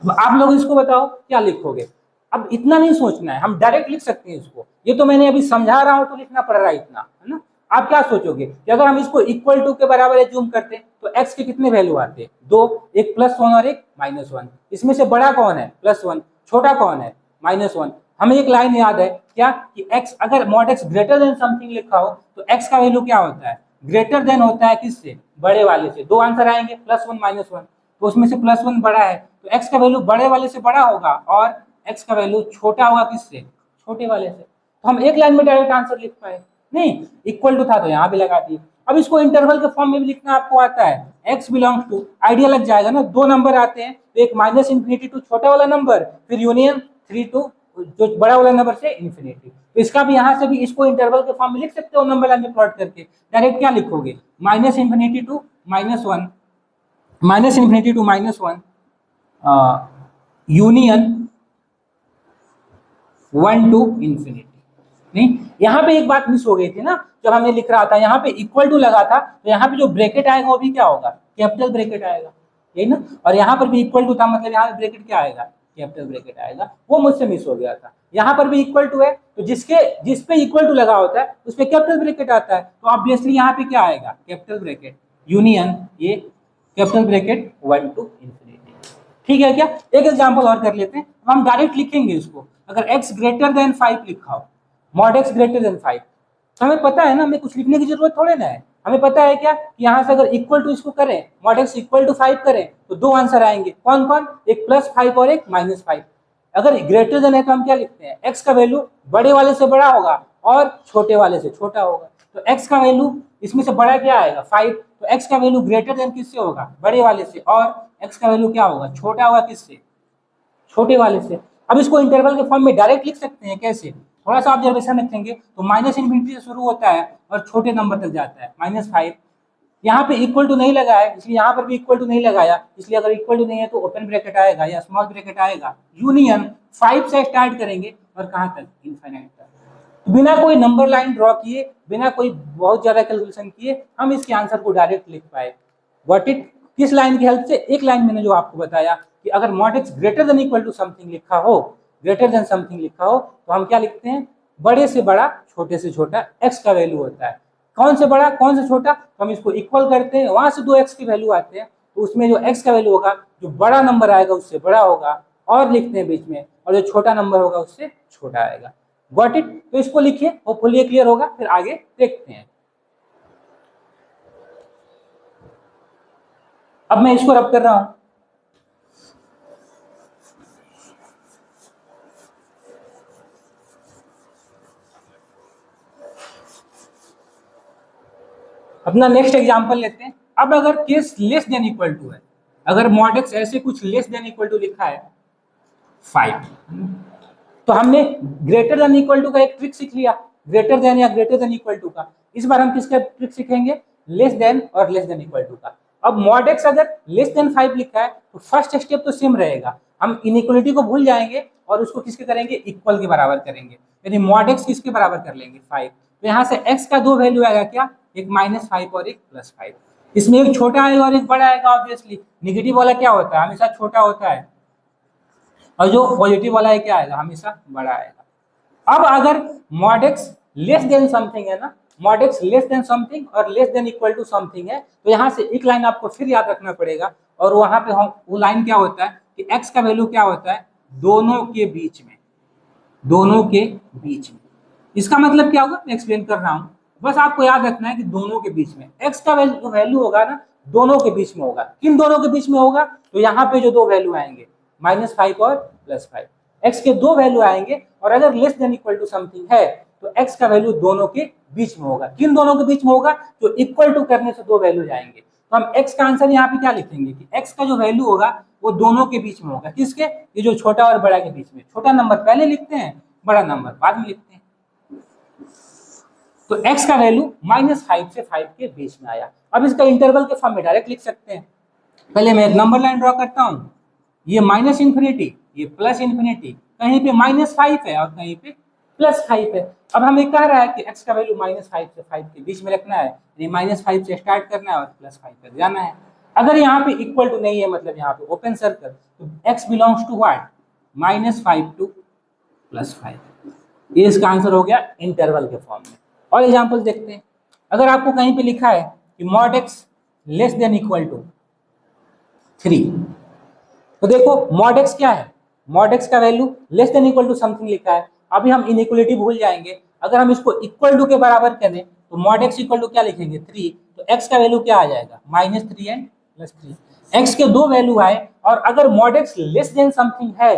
तो आप लोग इसको बताओ क्या लिखोगे। अब इतना नहीं सोचना है, हम डायरेक्ट लिख सकते हैं इसको। ये तो मैंने अभी समझा रहा हूं तो लिखना पड़ रहा है इतना, है ना। आप क्या सोचोगे कि अगर हम इसको इक्वल टू के बराबर एज्यूम करते तो x के कितने वैल्यू आते हैं, दो, एक +1 और एक -1। इसमें से बड़ा कौन है, +1, छोटा कौन है, -1। हमें एक लाइन याद है क्या कि x अगर mod x greater than something लिखा हो तो x का वैल्यू क्या होता है, ग्रेटर देन होता है किससे, बड़े वाले से। दो आंसर आएंगे, +1 -1, तो उसमें से +1 बड़ा है तो x का वैल्यू बड़े वाले से बड़ा होगा और x का वैल्यू छोटा होगा किससे, छोटे वाले से। तो हम एक लाइन में डायरेक्ट आंसर लिख पाए नहीं, इक्वल टू था तो यहाँ भी लगा दिए। अब इसको इंटरवल के फॉर्म में भी लिखना आपको आता है, x बिलोंग्स टू, आइडिया लग जाएगा ना, दो नंबर आते हैं तो एक -इंफिनिटी टू छोटा वाला नंबर, फिर यूनियन 3 टू जो बड़ा वाला नंबर से इंफिनिटी। तो इसका भी यहाँ से भी इसको इंटरवल के फॉर्म में लिख सकते हो, नंबर लाइन में प्लॉट करके। डायरेक्ट क्या लिखोगे, -infinity to -1, -infinity to -1, union 1 to infinity. नहीं, यहाँ पे एक बात मिस हो गई थी ना, जब हमने लिख रहा था यहाँ पे इक्वल टू लगा था तो यहाँ पे जो ब्रैकेट आएगा वो भी क्या होगा, कैपिटल ब्रैकेट आएगा, यही ना। और यहाँ पर भी इक्वल टू था, मतलब यहाँ पे ब्रैकेट क्या आएगा, कैपिटल ब्रैकेट आएगा। वो मुझसे मिस हो गया था। यहाँ पर भी इक्वल टू है तो जिस पे इक्वल टू लगा होता है उस पे कैपिटल ब्रैकेट आता है, तो ऑब्वियसली यहाँ पे क्या आएगा, कैपिटल ब्रैकेट, यूनियन ये कैपिटल ब्रैकेट 1 टू इंफिनिटी। ठीक है क्या? एक एग्जांपल और कर लेते हैं। हम डायरेक्ट लिखेंगे इसको, अगर x ग्रेटर देन 5 लिखा हो, मॉड x ग्रेटर देन 5, तो हमें पता है ना, हमें कुछ लिखने की जरूरत थोड़े ना है। हमें पता है क्या कि यहाँ से अगर इक्वल टू इसको करें, मॉड x इक्वल टू 5 करें तो दो आंसर आएंगे, कौन कौन, एक +5 और एक -5। अगर ग्रेटर देन है तो हम क्या लिखते हैं, x का वैल्यू बड़े वाले से बड़ा होगा और छोटे वाले से छोटा होगा। तो x का वैल्यू इसमें से बड़ा क्या आएगा 5, तो x का वैल्यू ग्रेटर देन किससे होगा, बड़े वाले से, और x का वैल्यू क्या होगा, छोटा होगा किससे, छोटे वाले से। अब इसको इंटरवल के फॉर्म में डायरेक्ट लिख सकते हैं, कैसे, थोड़ा सा ऑब्जर्वेशन रखेंगे तो माइनस इन्फिनिटी से शुरू होता है और छोटे नंबर तक जाता है, -5। यहाँ पे इक्वल टू नहीं लगा है इसलिए यहाँ पर भी इक्वल टू नहीं लगाया, इसलिए अगर इक्वल टू नहीं है तो ओपन ब्रैकेट आएगा या स्मॉल ब्रैकेट आएगा, यूनियन 5 से स्टार्ट करेंगे और कहाँ तक, इनफाइनाइट तक। तो बिना कोई नंबर लाइन ड्रॉ किए, बिना कोई बहुत ज्यादा कैलकुलेशन किए हम इसके आंसर को डायरेक्ट लिख पाए। व्हाट इट, किस लाइन की हेल्प से, एक लाइन मैंने जो आपको बताया कि अगर mod X greater than equal to something लिखा हो, ग्रेटर देन समथिंग लिखा हो तो हम क्या लिखते हैं, बड़े से बड़ा छोटे से छोटा x का वैल्यू होता है। कौन से बड़ा कौन से छोटा, तो हम इसको इक्वल करते हैं, वहां से 2x की वैल्यू आते हैं, तो उसमें जो x का वैल्यू होगा, जो बड़ा नंबर आएगा उससे बड़ा होगा और लिखते हैं बीच में, और जो छोटा नंबर होगा उससे छोटा आएगा। गॉट इट, तो इसको लिखिए, होपफुली क्लियर होगा, फिर आगे देखते हैं। अब मैं इसको रब कर रहा हूं, अपना नेक्स्ट एग्जांपल लेते हैं। अब अगर case less than equal to है, अगर मॉड एक्स ऐसे कुछ लेस देन इक्वल टू लिखा है 5, तो हमने ग्रेटर देन इक्वल टू का एक ट्रिक सीख लिया, ग्रेटर देन या ग्रेटर देन इक्वल टू का। इस बार हम किसका ट्रिक सीखेंगे, लेस देन और लेस देन इक्वल टू का। अब मॉड एक्स अगर लेस देन 5 लिखा है तो फर्स्ट स्टेप तो सेम रहेगा, हम इनइक्वलिटी को भूल जाएंगे और उसको किसके करेंगे, इक्वल के बराबर करेंगे, यानी मॉड एक्स किसके बराबर कर लेंगे 5। तो यहाँ से x का 2 वैल्यू आएगा क्या, एक -5 और एक +5। इसमें एक छोटा आएगा और एक बड़ा आएगा, ऑब्वियसली निगेटिव वाला क्या होता है, हमेशा छोटा होता है, और जो पॉजिटिव वाला है क्या आएगा, हमेशा बड़ा आएगा। अब अगर mod X less than something है ना, mod X less than something और less than equal to something है, तो यहाँ से एक लाइन आपको फिर याद रखना पड़ेगा, और वहां पे हम वो लाइन क्या होता है कि x का वैल्यू क्या होता है, दोनों के बीच में, दोनों के बीच में। इसका मतलब क्या होगा, मैं एक्सप्लेन कर रहा हूं, बस आपको याद रखना है कि दोनों के बीच में x का वैल्यू होगा ना, दोनों के बीच में होगा। किन दोनों के बीच में होगा, तो यहाँ पे जो 2 वैल्यू आएंगे -5 और +5, x के 2 वैल्यू आएंगे, और अगर less than equal to something है तो x का वैल्यू दोनों के बीच में होगा। किन दोनों के बीच में होगा, जो इक्वल टू करने से 2 वैल्यू जाएंगे, तो हम x का आंसर यहाँ पे क्या लिखेंगे कि x का जो वैल्यू होगा वो दोनों के बीच में होगा। किसके, ये जो छोटा और बड़ा के बीच में, छोटा नंबर पहले लिखते हैं, बड़ा नंबर बाद में लिखते हैं। तो x का वैल्यू -5 से 5 के बीच में आया। अब इसका इंटरवल के फॉर्म में डायरेक्ट लिख सकते हैं। पहले मैं एक नंबर लाइन ड्रॉ करता हूं, ये -इन्फिनिटी, ये +इन्फिनिटी, कहीं पे -5 है और कहीं पे +5 है। अब हमें कह रहा है कि x का वैल्यू -5 से 5 के बीच में रखना है, यानी -5 से स्टार्ट करना है और +5 तक जाना है। अगर यहाँ पे इक्वल टू नहीं है, मतलब यहाँ पे ओपन सर्कल, तो x belongs to what, -5 to +5। ये इसका आंसर हो गया इंटरवल के फॉर्म में। और एग्जांपल देखते हैं, अगर आपको कहीं पे लिखा है कि mod x less than equal to 3, तो देखो मॉड x क्या है, मॉड x का value less than equal to something लिखा है। अभी हम इनइक्वलिटी भूल जाएंगे, अगर हम इसको इक्वल टू के बराबर करें तो मॉड x इक्वल टू क्या लिखेंगे 3, तो x का वैल्यू क्या आ जाएगा -3 एंड +3। x के 2 वैल्यू आए, और अगर mod x less than something है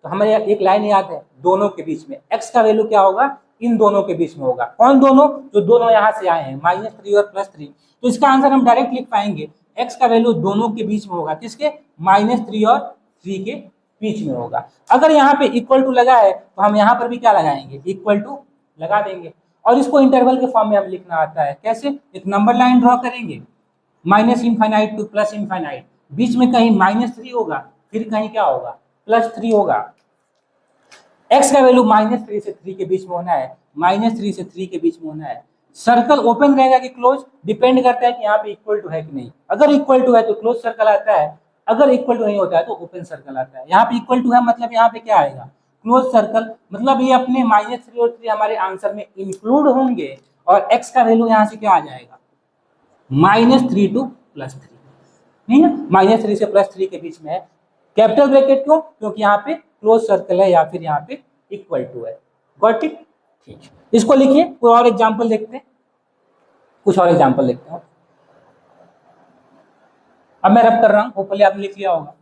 तो हमें एक लाइन याद है, दोनों के बीच में x का वैल्यू क्या होगा, इन दोनों के बीच में होगा। कौन दोनों, जो दोनों यहाँ से आए हैं -3 और +3। तो इसका आंसर हम डायरेक्ट लिख पाएंगे, x का वैल्यू दोनों के बीच में होगा, किसके, -3 और 3 के बीच में होगा। अगर यहाँ पे इक्वल टू लगा है तो हम यहाँ पर भी क्या लगाएंगे, इक्वल टू लगा देंगे। और इसको इंटरवल के फॉर्म में हम लिखना आता है, कैसे, एक नंबर लाइन ड्रॉ करेंगे, -इनफाइनाइट टू +इनफाइनाइट, बीच में कहीं -3 होगा, फिर कहीं क्या होगा, +3 होगा। x का वैल्यू -3 से 3 के बीच में होना है, -3 से 3 के बीच में होना है। सर्कल ओपन रहेगा कि क्लोज, डिपेंड करता है कि यहाँ पे इक्वल टू है कि नहीं। अगर इक्वल टू है तो क्लोज सर्कल आता है, अगर इक्वल टू नहीं होता है तो ओपन सर्कल आता है। यहाँ पे इक्वल टू है मतलब यहाँ पे क्या आएगा, क्लोज सर्कल, मतलब ये अपने -3 और 3 हमारे आंसर में इंक्लूड होंगे, और x का वैल्यू यहाँ से क्या आ जाएगा, -3 टू +3, नहीं ना, -3 से +3 के बीच में है। कैपिटल ब्रैकेट क्यों, क्योंकि यहाँ पे क्लोज सर्कल है या फिर यहाँ पे इक्वल टू है। गॉट इट, ठीक है। इसको लिखिए, कोई और एग्जांपल देखते हैं, कुछ और एग्जांपल देखते हैं। अब मैं रब कर रहा हूं, होपफुली आपने लिख लिया होगा।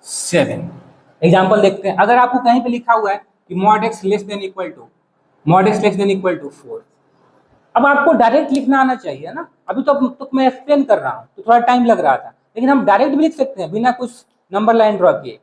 7। एग्जाम्पल देखते हैं। अगर आपको कहीं पे लिखा हुआ है कि mod X less than equal to 4, अब आपको डायरेक्ट लिखना आना चाहिए ना। अभी तो मैं एक्सप्लेन कर रहा हूँ तो थोड़ा टाइम लग रहा था, लेकिन हम डायरेक्ट भी लिख सकते हैं बिना कुछ नंबर लाइन ड्रॉ किए।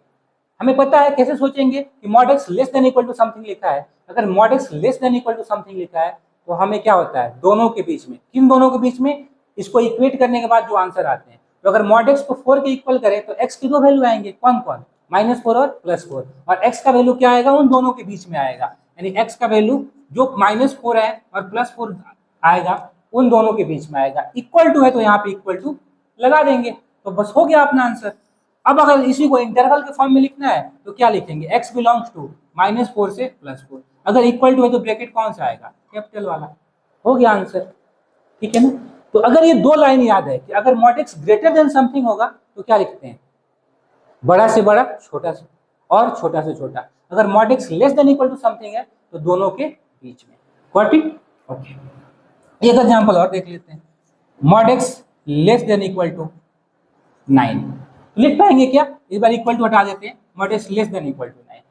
हमें पता है कैसे सोचेंगे कि mod X less than equal to something लिखा है। अगर mod X less than equal to something लिखा है तो हमें क्या होता है, दोनों के बीच में, किन दोनों के बीच में, इसको इक्वेट करने के बाद जो आंसर आते हैं। तो अगर मॉड एक्स को 4 के इक्वल करें तो एक्स की दो वैल्यू आएंगे, कौन कौन, -4 और +4, और एक्स का वैल्यू क्या आएगा, उन दोनों के बीच में आएगा। यानी एक्स का वैल्यू जो -4 है और +4 आएगा उन दोनों के बीच में आएगा। इक्वल टू है तो यहाँ पे इक्वल टू लगा देंगे, तो बस हो गया अपना आंसर। अब अगर इसी को इंटरवल के फॉर्म में लिखना है तो क्या लिखेंगे, x बिलोंग्स टू -4 से +4। अगर इक्वल टू है तो ब्रैकेट कौन सा आएगा, कैपिटल वाला। हो गया आंसर, ठीक है ना। तो अगर ये दो लाइन याद है कि अगर mod X greater than something होगा तो क्या लिखते हैं, बड़ा से बड़ा, छोटा से, और छोटा से छोटा। अगर mod X less than equal to something है तो दोनों के बीच में। Got it, okay. एक एग्जांपल और देख लेते हैं। Mod X less than equal to 9, लिख पाएंगे क्या, इस बार इक्वल टू हटा देते हैं, mod X less than equal to 9।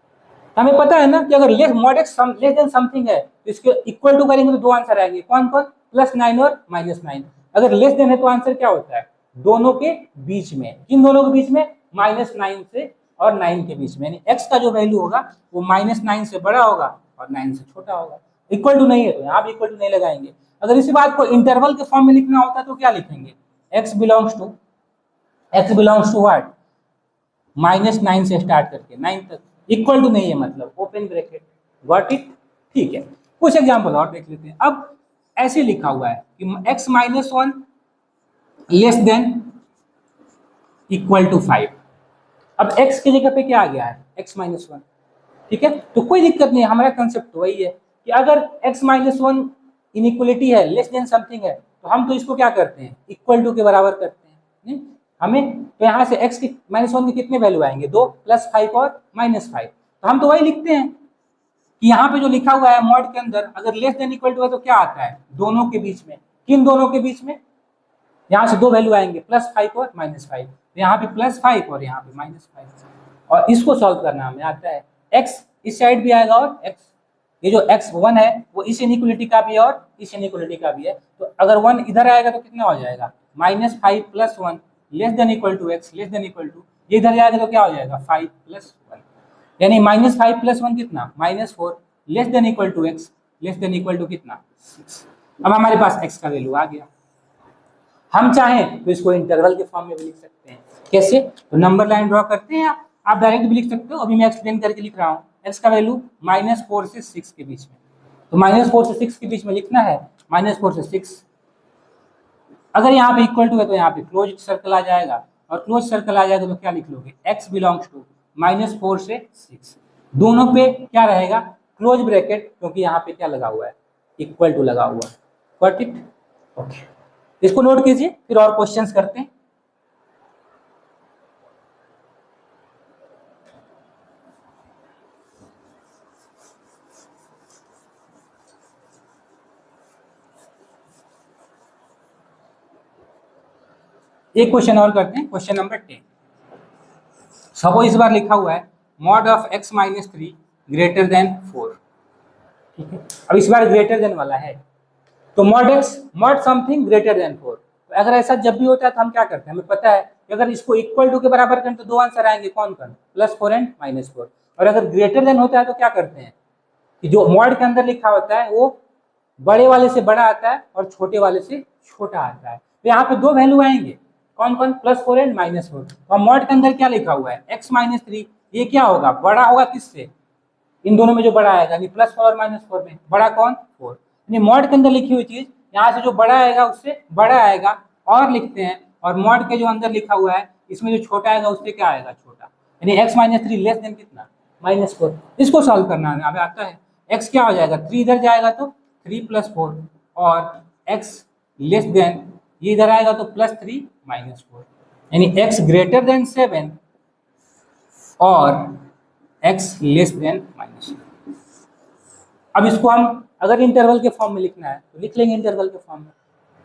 हमें पता है ना कि अगर less mod X less than something है तो इसके इक्वल टू करेंगे तो दो आंसर आएंगे, कौन कौन, +9 और -9। अगर लेस देन है तो आंसर क्या होता है, दोनों के बीच में, किन दोनों के बीच में, -9 से और 9 के बीच में। यानी एक्स का जो वैल्यू होगा वो -9 से बड़ा होगा और 9 से छोटा होगा। इक्वल टू नहीं है तो यहाँ भी इक्वल टू नहीं लगाएंगे। अगर इसी बात को इंटरवल के फॉर्म में लिखना होता तो क्या लिखेंगे, x बिलोंग्स टू व्हाट, -9 से स्टार्ट करके 9 तक, इक्वल टू नहीं है मतलब ओपन ब्रैकेट। गॉट इट, ठीक है। कुछ एग्जांपल और देख लेते हैं। अब ऐसे लिखा हुआ है कि x -1 less than equal to 5। अब x की जगह पे क्या आ गया है, x -1, ठीक है। तो कोई दिक्कत नहीं है, हमारा कंसेप्ट वही है कि अगर x -1 इनइक्वलिटी है, लेस देन समथिंग है, तो हम तो इसको क्या करते हैं, इक्वल टू के बराबर करते हैं। नहीं, हमें तो यहाँ से x की -1 के कितने वैल्यू आएंगे, 2 +5 और -5। तो हम तो वही लिखते हैं कि यहाँ पे जो लिखा हुआ है मॉड के अंदर, अगर लेस देन इक्वल टू है तो क्या आता है, दोनों के बीच में, किन दोनों के बीच में, यहाँ से दो वैल्यू आएंगे, +5 और -5। तो यहाँ पे +5 और यहाँ पे -5, और इसको सॉल्व करना हमें आता है। x इस साइड भी आएगा और x, ये जो x1 है वो इस इनइक्वलिटी का भी है और इस इनइक्वलिटी का भी है। तो अगर 1 इधर आएगा तो कितना हो जाएगा, -5 + 1 less than equal to x less than equal to, ये इधर जाएगा तो क्या हो जाएगा, 5 + 1, यानी -5 + 1 कितना, -4 less than equal to x less than equal to कितना, 6। अब हमारे पास x का वैल्यू आ गया। हम चाहें तो इसको इंटरवल के फॉर्म में भी लिख सकते हैं। कैसे, तो नंबर लाइन ड्रॉ करते हैं, आप डायरेक्ट भी लिख सकते हो, अभी मैं एक्सप्लेन करके लिख रहा हूँ। x का वैल्यू -4 से 6 के बीच में, तो -4 से 6 के बीच में लिखना है, -4 से 6। अगर यहाँ पे इक्वल टू है तो यहाँ पे क्लोज सर्कल आ जाएगा, और क्लोज सर्कल आ जाएगा तो क्या लिख लोगे, x बिलोंग्स टू -4 से 6। दोनों पे क्या रहेगा, क्लोज ब्रैकेट, क्योंकि यहाँ पे क्या लगा हुआ है, इक्वल टू लगा हुआ है। Got it, okay. इसको नोट कीजिए, फिर और क्वेश्चंस करते हैं। एक क्वेश्चन और करते हैं, क्वेश्चन नंबर 10। सपोज इस बार लिखा हुआ है mod of x -3 greater than 4, ठीक है। अब इस बार ग्रेटर देन वाला है, तो मॉड समथिंग ग्रेटर देन 4। तो अगर ऐसा जब भी होता है तो हम क्या करते हैं, हमें पता है कि अगर इसको इक्वल टू के बराबर करें तो दो आंसर आएंगे, कौन कौन, +4 एंड -4। और अगर ग्रेटर देन होता है तो क्या करते हैं कि जो मॉड के अंदर लिखा होता है वो बड़े वाले से बड़ा आता है और छोटे वाले से छोटा आता है। तो यहाँ पे दो वैल्यू आएंगे, कौन कौन, +4 एंड -4। तो मॉड के अंदर क्या लिखा हुआ है, x -3, ये क्या होगा, बड़ा होगा किससे, इन दोनों में जो बड़ा आएगा, यानी +4 और -4 में बड़ा कौन, 4। यानी मॉड के अंदर लिखी हुई चीज यहाँ से जो बड़ा आएगा उससे बड़ा आएगा, और लिखते हैं, और मॉड के जो अंदर लिखा हुआ है इसमें जो छोटा आएगा उससे क्या आएगा, छोटा। यानी x -3 लेस देन कितना, -4। इसको सॉल्व करना है, हमें आता है। x क्या हो जाएगा, 3 इधर जाएगा तो 3 + 4, और x लेस देन, ये इधर आएगा तो +3 -4, यानी x ग्रेटर देन 7 और x लेस देन -4। अब इसको हम अगर इंटरवल के फॉर्म में लिखना है तो लिख लेंगे इंटरवल के फॉर्म में।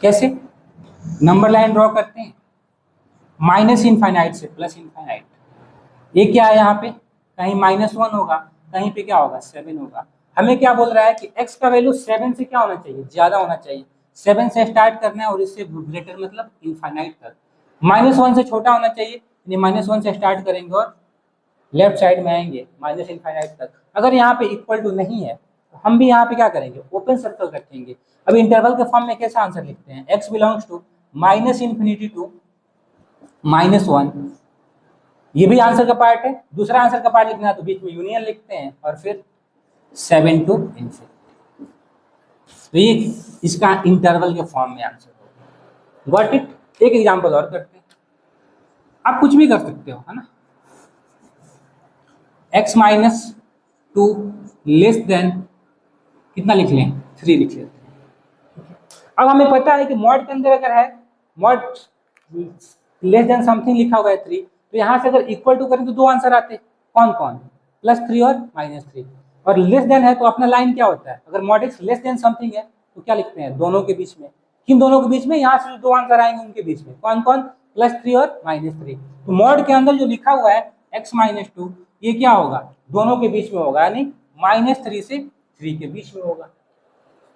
कैसे, नंबर लाइन ड्रॉ करते हैं, -∞ से +∞, ये क्या है यहाँ पे, कहीं -1 होगा, कहीं पे क्या होगा 7 होगा। हमें क्या बोल रहा है कि x का वैल्यू 7 से क्या होना चाहिए, ज्यादा होना चाहिए। 7 से स्टार्ट करना है और इससे ग्रेटर मतलब इनफाइनाइट तक। -1 से छोटा होना चाहिए, यानी -1 से स्टार्ट करेंगे और लेफ्ट साइड में आएंगे माइनस इनफाइनाइट तक। अगर यहाँ पे इक्वल टू नहीं है तो हम भी यहाँ पे क्या करेंगे, ओपन सर्कल रखेंगे। अब इंटरवल के फॉर्म में कैसा आंसर लिखते हैं, x बिलोंग्स टू -∞ टू -1। ये भी आंसर का पार्ट है। दूसरा आंसर का पार्ट लिखना है तो बीच में यूनियन लिखते हैं और फिर 7 टू इनफिनिटी। तो ये इसका इंटरवल के फॉर्म में आंसर होगा। Got it. एक एग्जांपल और करते हैं, आप कुछ भी कर सकते हो, है ना। x-2 लेस देन कितना लिख लें, 3 लिख लेते हैं। अब हमें पता है कि मॉड के अंदर अगर है मॉड लेस देन समथिंग लिखा हुआ है 3, तो यहाँ से अगर इक्वल टू करें तो दो आंसर आते हैं, कौन कौन, +3 और -3। और लेस देन है तो अपना लाइन क्या होता है, अगर mod X less than something है तो क्या लिखते हैं, दोनों के बीच में। किन दोनों के बीच में, यहाँ से जो दो आंसर आएंगे उनके बीच में, कौन कौन, +3 और -3। तो मॉड के अंदर जो लिखा हुआ है x-2 ये क्या होगा, दोनों के बीच में होगा, यानी -3 से 3 के बीच में होगा।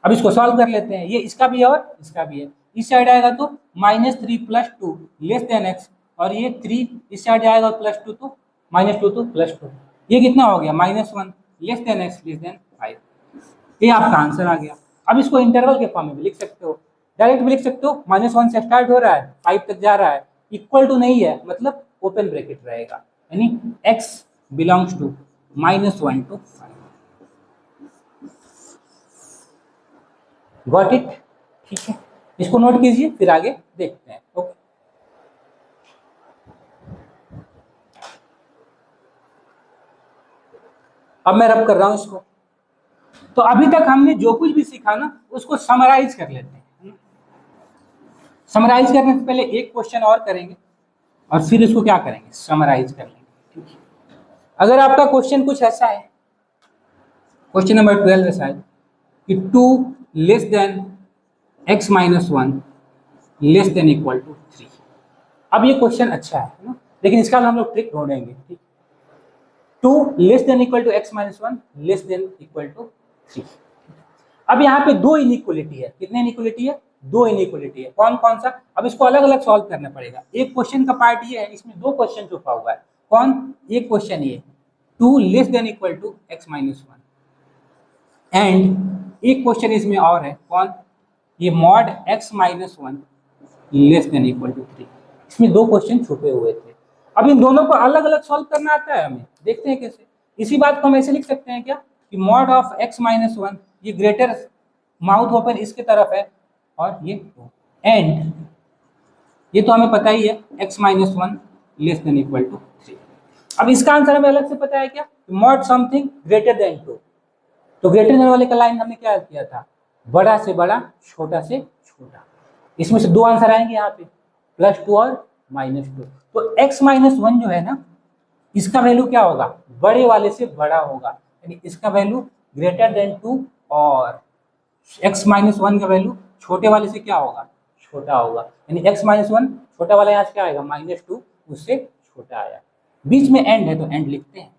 अब इसको सॉल्व कर लेते हैं, ये इसका भी है और इसका भी है। इस साइड आएगा तो -3 + 2 लेस देन x, और ये 3 इस साइड आएगा +2 तो -2 तो +2। ये कितना हो गया, -1 less than x less then 5। ये आपका आंसर आ गया। अब इसको इंटरवल के फॉर्म में भी लिख सकते हो, डायरेक्ट भी लिख सकते हो। -1 से स्टार्ट हो रहा है 5 तक जा रहा है, इक्वल टू नहीं है मतलब ओपन ब्रैकेट रहेगा, यानी x belongs to -1 to 5। Got it, ठीक है। इसको नोट कीजिए, फिर आगे देखते हैं। ओके, अब मैं रब कर रहा हूं इसको। तो अभी तक हमने जो कुछ भी सीखा ना उसको समराइज कर लेते हैं। समराइज करने से पहले एक क्वेश्चन और करेंगे और फिर इसको क्या करेंगे, समराइज कर लेंगे, ठीक है। अगर आपका क्वेश्चन कुछ ऐसा है, क्वेश्चन नंबर 12 है शायद, कि 2 less than x-1 less than equal to 3। अब ये क्वेश्चन अच्छा है ना, लेकिन इसका हम लोग ट्रिक ढूंढेंगे, ठीक। 2 less than equal to x-1 less than equal to 3। अब यहाँ पे दो इनइक्वलिटी है, कितने इनइक्वलिटी है, दो इनइक्वलिटी है। कौन कौन सा, अब इसको अलग अलग सॉल्व करना पड़ेगा। एक क्वेश्चन का पार्ट ये है, इसमें दो क्वेश्चन छुपा हुआ है। कौन, एक क्वेश्चन ये 2 less than equal to x-1, and एक क्वेश्चन इसमें और है, कौन, ये mod x-1 less than equal to 3। इसमें दो क्वेश्चन छुपे हुए थे। अब इन दोनों को अलग अलग सॉल्व करना आता है हमें, देखते हैं कैसे। इसी बात को हम ऐसे लिख सकते हैं क्या, कि मॉड ऑफ x-1, ये ग्रेटर माउथ ओपन इसके तरफ है और ये 2, एंड ये तो हमें पता ही है x-1 less than equal to 3। अब इसका आंसर हमें अलग से पता है क्या, मॉड समथिंग ग्रेटर देन 2। तो ग्रेटर देन वाले का लाइन हमने क्या किया था, बड़ा से बड़ा छोटा से छोटा। इसमें से दो आंसर आएंगे यहाँ पे, +2 और -2। तो x-1 जो है ना, इसका वैल्यू क्या होगा, बड़े वाले से बड़ा होगा, यानी इसका वैल्यू ग्रेटर देन 2, और x-1 का वैल्यू छोटे वाले से क्या होगा, छोटा होगा, यानी x-1 छोटा वाला यहाँ से क्या आएगा, -2, उससे छोटा आया। बीच में एंड है तो एंड लिखते हैं।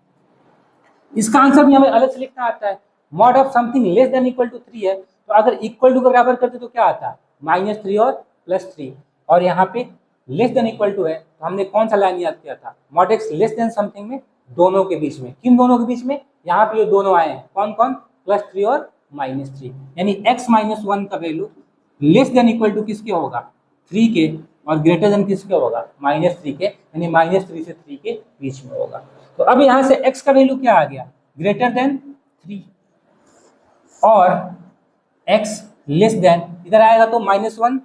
इसका आंसर भी हमें अलग से लिखना आता है। Mod of something less than equal to 3 है, तो अगर इक्वल टू के बराबर करते तो क्या आता, -3 और +3, और यहाँ पे लेस देन इक्वल टू है तो हमने कौन सा लाइन याद किया था, mod X less than something में दोनों के बीच में। किन दोनों के बीच में, यहाँ पे ये दोनों आए हैं, कौन कौन, +3 और -3, यानी x-1 का value less than equal to किसके होगा, 3 के, और ग्रेटर देन किसके होगा, -3 के, यानी -3 से 3 के बीच में होगा। तो अब यहाँ से x का वैल्यू क्या आ गया, ग्रेटर देन 3, और x लेस देन, इधर आएगा तो -1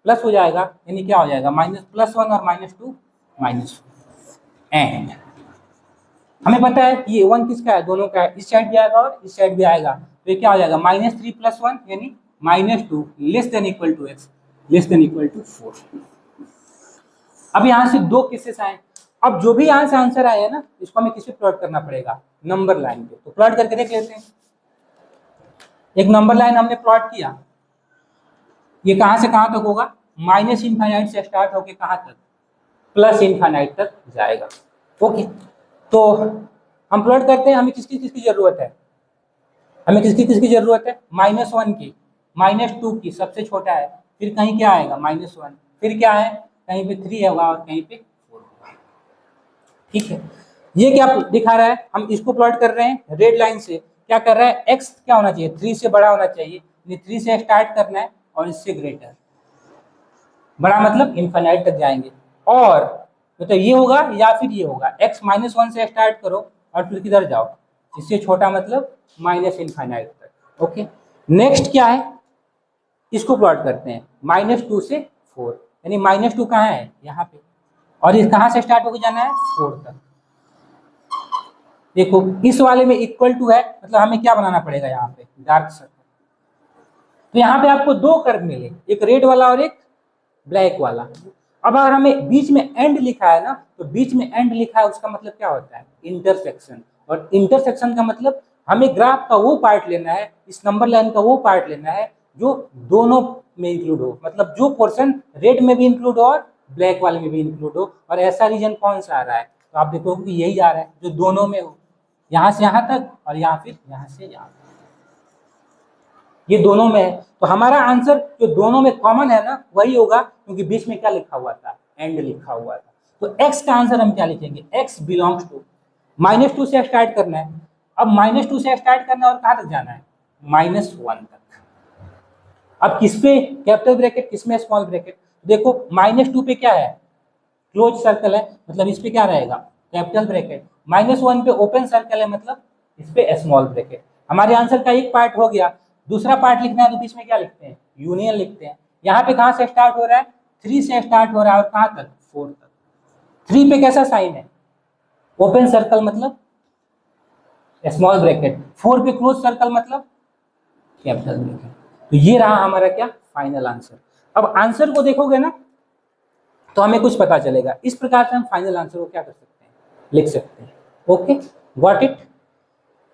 प्लस हो जाएगा, यानी क्या हो जाएगा, +1 और -2 -1। एंड हमें पता है कि ये 1 किसका है, दोनों का है, इस साइड भी आएगा और इस साइड भी आएगा, तो ये क्या हो जाएगा, -3 + 1 यानी -2 less than equal to x less than equal to 4। अब यहाँ से दो केसेस आए। अब जो भी यहाँ से आंसर आया है ना, इसको हमें किस पे प्लॉट करना पड़ेगा, नंबर लाइन पे। तो प्लॉट करके देख लेते हैं। एक नंबर लाइन हमने प्लॉट किया, ये कहाँ से कहाँ तक होगा, -∞ से स्टार्ट होके कहाँ तक, +∞ तक जाएगा। ओके, तो हम प्लॉट करते हैं, हमें किसकी जरूरत है, हमें किसकी जरूरत है, -1 की, -2 की, सबसे छोटा है, फिर कहीं क्या आएगा -1, फिर क्या है, कहीं पे 3 होगा और कहीं पे 4 होगा। ठीक है, ये क्या दिखा रहा है, हम इसको प्लॉट कर रहे हैं रेड लाइन से, क्या कर रहा है, x क्या होना चाहिए, 3 से बड़ा होना चाहिए, 3 से स्टार्ट करना है और इससे ग्रेटर, बड़ा मतलब इनफाइनाइट तक जाएंगे, और मतलब ये होगा या फिर ये होगा, x -1 से स्टार्ट करो और फिर किधर जाओ, इससे छोटा मतलब -इनफाइनाइट तक। ओके, नेक्स्ट क्या है, इसको प्लॉट करते हैं, -2 से 4, यानी -2 कहाँ है, यहाँ पे, और ये कहाँ से स्टार्ट होकर जाना है, 4 तक। देखो इस वाले में इक्वल टू है, मतलब हमें क्या बनाना पड़ेगा यहाँ पे, डार्क सर्कल। तो यहाँ पे आपको दो कर्व मिले, एक रेड वाला और एक ब्लैक वाला। अब अगर हमें बीच में एंड लिखा है ना, तो बीच में एंड लिखा है उसका मतलब क्या होता है, इंटरसेक्शन, और इंटरसेक्शन का मतलब हमें ग्राफ का वो पार्ट लेना है, इस नंबर लाइन का वो पार्ट लेना है जो दोनों में इंक्लूड हो, मतलब जो पोर्शन रेड में भी इंक्लूड हो और ब्लैक वाले में भी इंक्लूड हो, और ऐसा रीजन कौन सा आ रहा है, तो आप देखोगे कि यही आ रहा है जो दोनों में हो, यहाँ से यहाँ तक और यहाँ फिर यहाँ से यहाँ तक, ये दोनों में है। तो हमारा आंसर जो दोनों में कॉमन है ना वही होगा, क्योंकि बीच में क्या लिखा हुआ था, एंड लिखा हुआ था। तो x का आंसर हम क्या लिखेंगे, x बिलोंग्स टू, -2 से स्टार्ट करना है, अब -2 से स्टार्ट करना है और कहाँ तक जाना है, -1 तक। अब किस पे कैपिटल ब्रैकेट, किस में स्मॉल ब्रैकेट, देखो -2 पे क्या है, क्लोज सर्कल है, मतलब इस पे क्या रहेगा, कैपिटल ब्रैकेट, -1 पे ओपन सर्कल है, मतलब इस पे स्मॉल ब्रैकेट। हमारे आंसर का एक पार्ट हो गया, दूसरा पार्ट लिखना है तो बीच में क्या लिखते हैं, यूनियन लिखते हैं। यहाँ पे कहाँ से स्टार्ट हो रहा है, 3 से स्टार्ट हो रहा है और कहाँ तक, 4 तक। 3 पे कैसा साइन है, ओपन सर्कल मतलब स्मॉल ब्रैकेट, 4 पे क्लोज सर्कल मतलब कैपिटल ब्रैकेट। तो ये रहा हमारा क्या, फाइनल आंसर। अब आंसर को देखोगे ना तो हमें कुछ पता चलेगा, इस प्रकार से हम फाइनल आंसर को क्या कर सकते हैं, लिख सकते हैं। Okay, got it.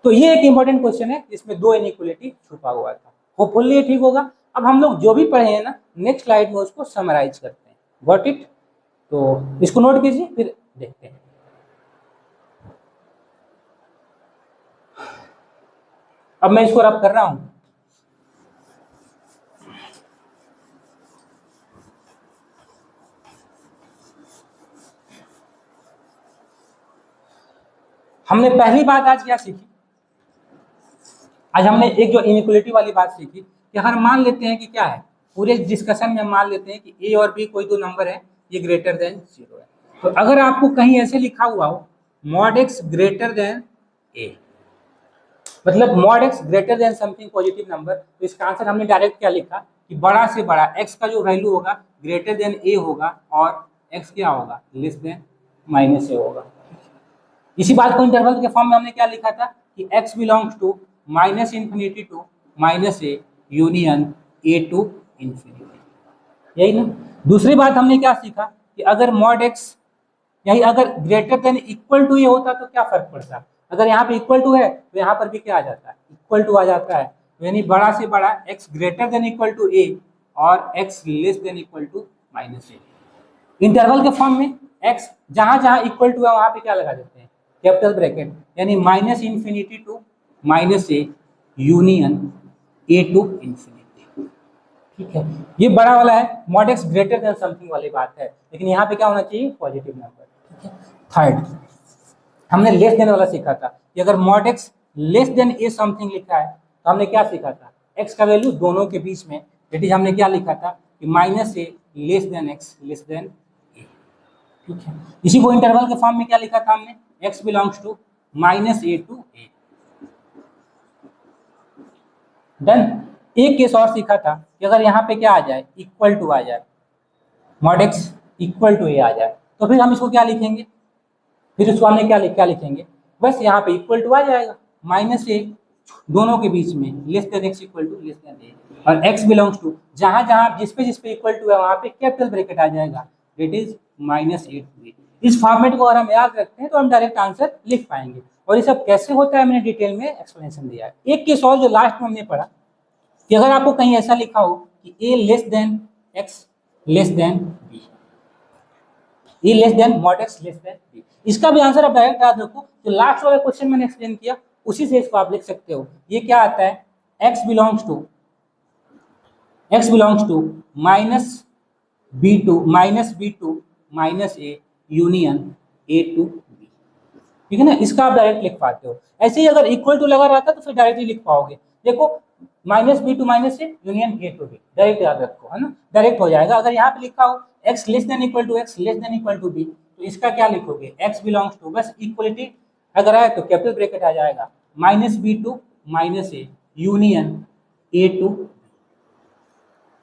तो ये एक इंपॉर्टेंट क्वेश्चन है जिसमें दो इनइक्वालिटी छुपा हुआ था, होपफुली ये ठीक होगा। अब हम लोग जो भी पढ़े हैं ना, नेक्स्ट स्लाइड में उसको समराइज करते हैं, गॉट इट। तो इसको नोट कीजिए, फिर देखते हैं। अब मैं इसको रब कर रहा हूं, हमने पहली बात आज क्या सीखी, आज हमने एक जो इनइक्वालिटी वाली बात सीखी कि अगर मान लेते हैं कि क्या है, पूरे डिस्कशन में मान लेते हैं कि ए और बी कोई दो नंबर है, ये ग्रेटर देन 0 है। तो अगर आपको कहीं ऐसे लिखा हुआ हो मॉड एक्स ग्रेटर देन ए, मतलब mod X greater than something positive number, तो इसका आंसर हमने डायरेक्ट क्या लिखा कि बड़ा से बड़ा एक्स का जो वैल्यू होगा ग्रेटर देन ए होगा और एक्स क्या होगा, लेस देन -a होगा। इसी बात को इंटरवल के फॉर्म में हमने क्या लिखा था कि x belongs to -∞ to -a union a to infinity, यही ना। दूसरी बात हमने क्या सीखा कि अगर मॉड x यही अगर ग्रेटर देन इक्वल टू ये होता तो क्या फर्क पड़ता, अगर यहाँ पे इक्वल टू है तो यहाँ पर भी क्या आ जाता है, इक्वल टू आ जाता है, यानी बड़ा से बड़ा x greater than equal to a और x less than equal to -a। Interval के फॉर्म में x जहां जहां इक्वल टू है वहां पे क्या लगा देते हैं, कैपिटल ब्रैकेट, यानी -∞ to -a union a to infinity. ठीक है, ये बड़ा वाला है, mod X greater than something वाली बात है, लेकिन यहाँ पे क्या होना चाहिए, पॉजिटिव नंबर। ठीक है, थर्ड हमने लेस देन वाला सीखा था कि अगर मॉड एक्स लेस देन ए समथिंग लिखा है तो हमने क्या सीखा था, एक्स का वैल्यू दोनों के बीच में, दैट इज हमने क्या लिखा था कि -a less than X less than A. ठीक है, इसी को इंटरवल के फॉर्म में क्या लिखा था हमने, x belongs to -a to a। Done. एक केस और सीखा था कि अगर यहाँ पे क्या आ जाए, इक्वल टू आ जाए, mod x equal to a आ जाए, तो फिर हम इसको क्या लिखेंगे, फिर उसको हमने क्या लिखेंगे, बस यहाँ पे इक्वल टू आ जाएगा, -a दोनों के बीच में less than x equal to less than a, और x बिलोंग्स टू जहां जहां जिस पे इक्वल टू है वहां पे कैपिटल ब्रैकेट आ जाएगा, that is -a to a। इस फॉर्मेट को अगर हम याद रखते हैं तो हम डायरेक्ट आंसर लिख पाएंगे, और ये सब कैसे होता है मैंने डिटेल में एक्सप्लेनेशन दिया है। एक केस और जो लास्ट में हमने पढ़ा कि अगर आपको कहीं ऐसा लिखा हो कि a less than x less than b, A less than mod X less than B, इसका भी आंसर आप डायरेक्ट याद रखो, जो लास्ट वाला क्वेश्चन मैंने एक्सप्लेन किया उसी से इसको आप लिख सकते हो। ये क्या आता है, x belongs to minus B to minus A union A to B, ठीक है ना। इसका आप डायरेक्ट लिख पाते हो। ऐसे ही अगर इक्वल टू लगा रहता तो फिर डायरेक्टली लिख पाओगे। देखो minus B to minus A union A to B, direct याद रखो, है ना, डायरेक्ट हो जाएगा। अगर यहाँ पे लिखा हो x less than equal to X less than equal to B, तो इसका क्या लिखोगे, x बिलोंग्स टू, बस इक्वलिटी अगर आए तो कैपिटल ब्रैकेट आ जाएगा, minus B to minus A union A to,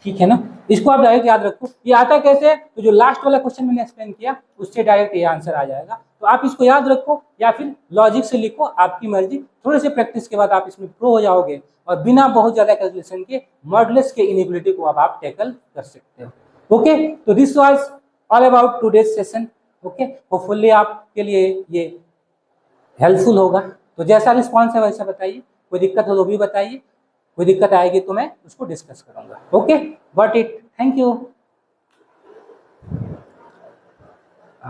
ठीक है ना। इसको आप डायरेक्ट याद रखो। ये आता कैसे, तो जो लास्ट वाला क्वेश्चन मैंने एक्सप्लेन किया उससे डायरेक्ट ये आंसर आ जाएगा। तो आप इसको याद रखो या फिर लॉजिक से लिखो, आपकी मर्जी। थोड़े से प्रैक्टिस के बाद आप इसमें प्रो हो जाओगे और बिना बहुत ज्यादा कैलकुलेशन के मॉडुलस के इनइक्वालिटी को आप टैकल कर सकते हो। ओके, तो this was all about today's session. Okay, hopefully आपके लिए ये हेल्पफुल होगा। तो जैसा रिस्पॉन्स है वैसा बताइए, कोई दिक्कत हो तो भी बताइए, कोई दिक्कत आएगी तो मैं उसको डिस्कस करूंगा। Okay, got it, thank you.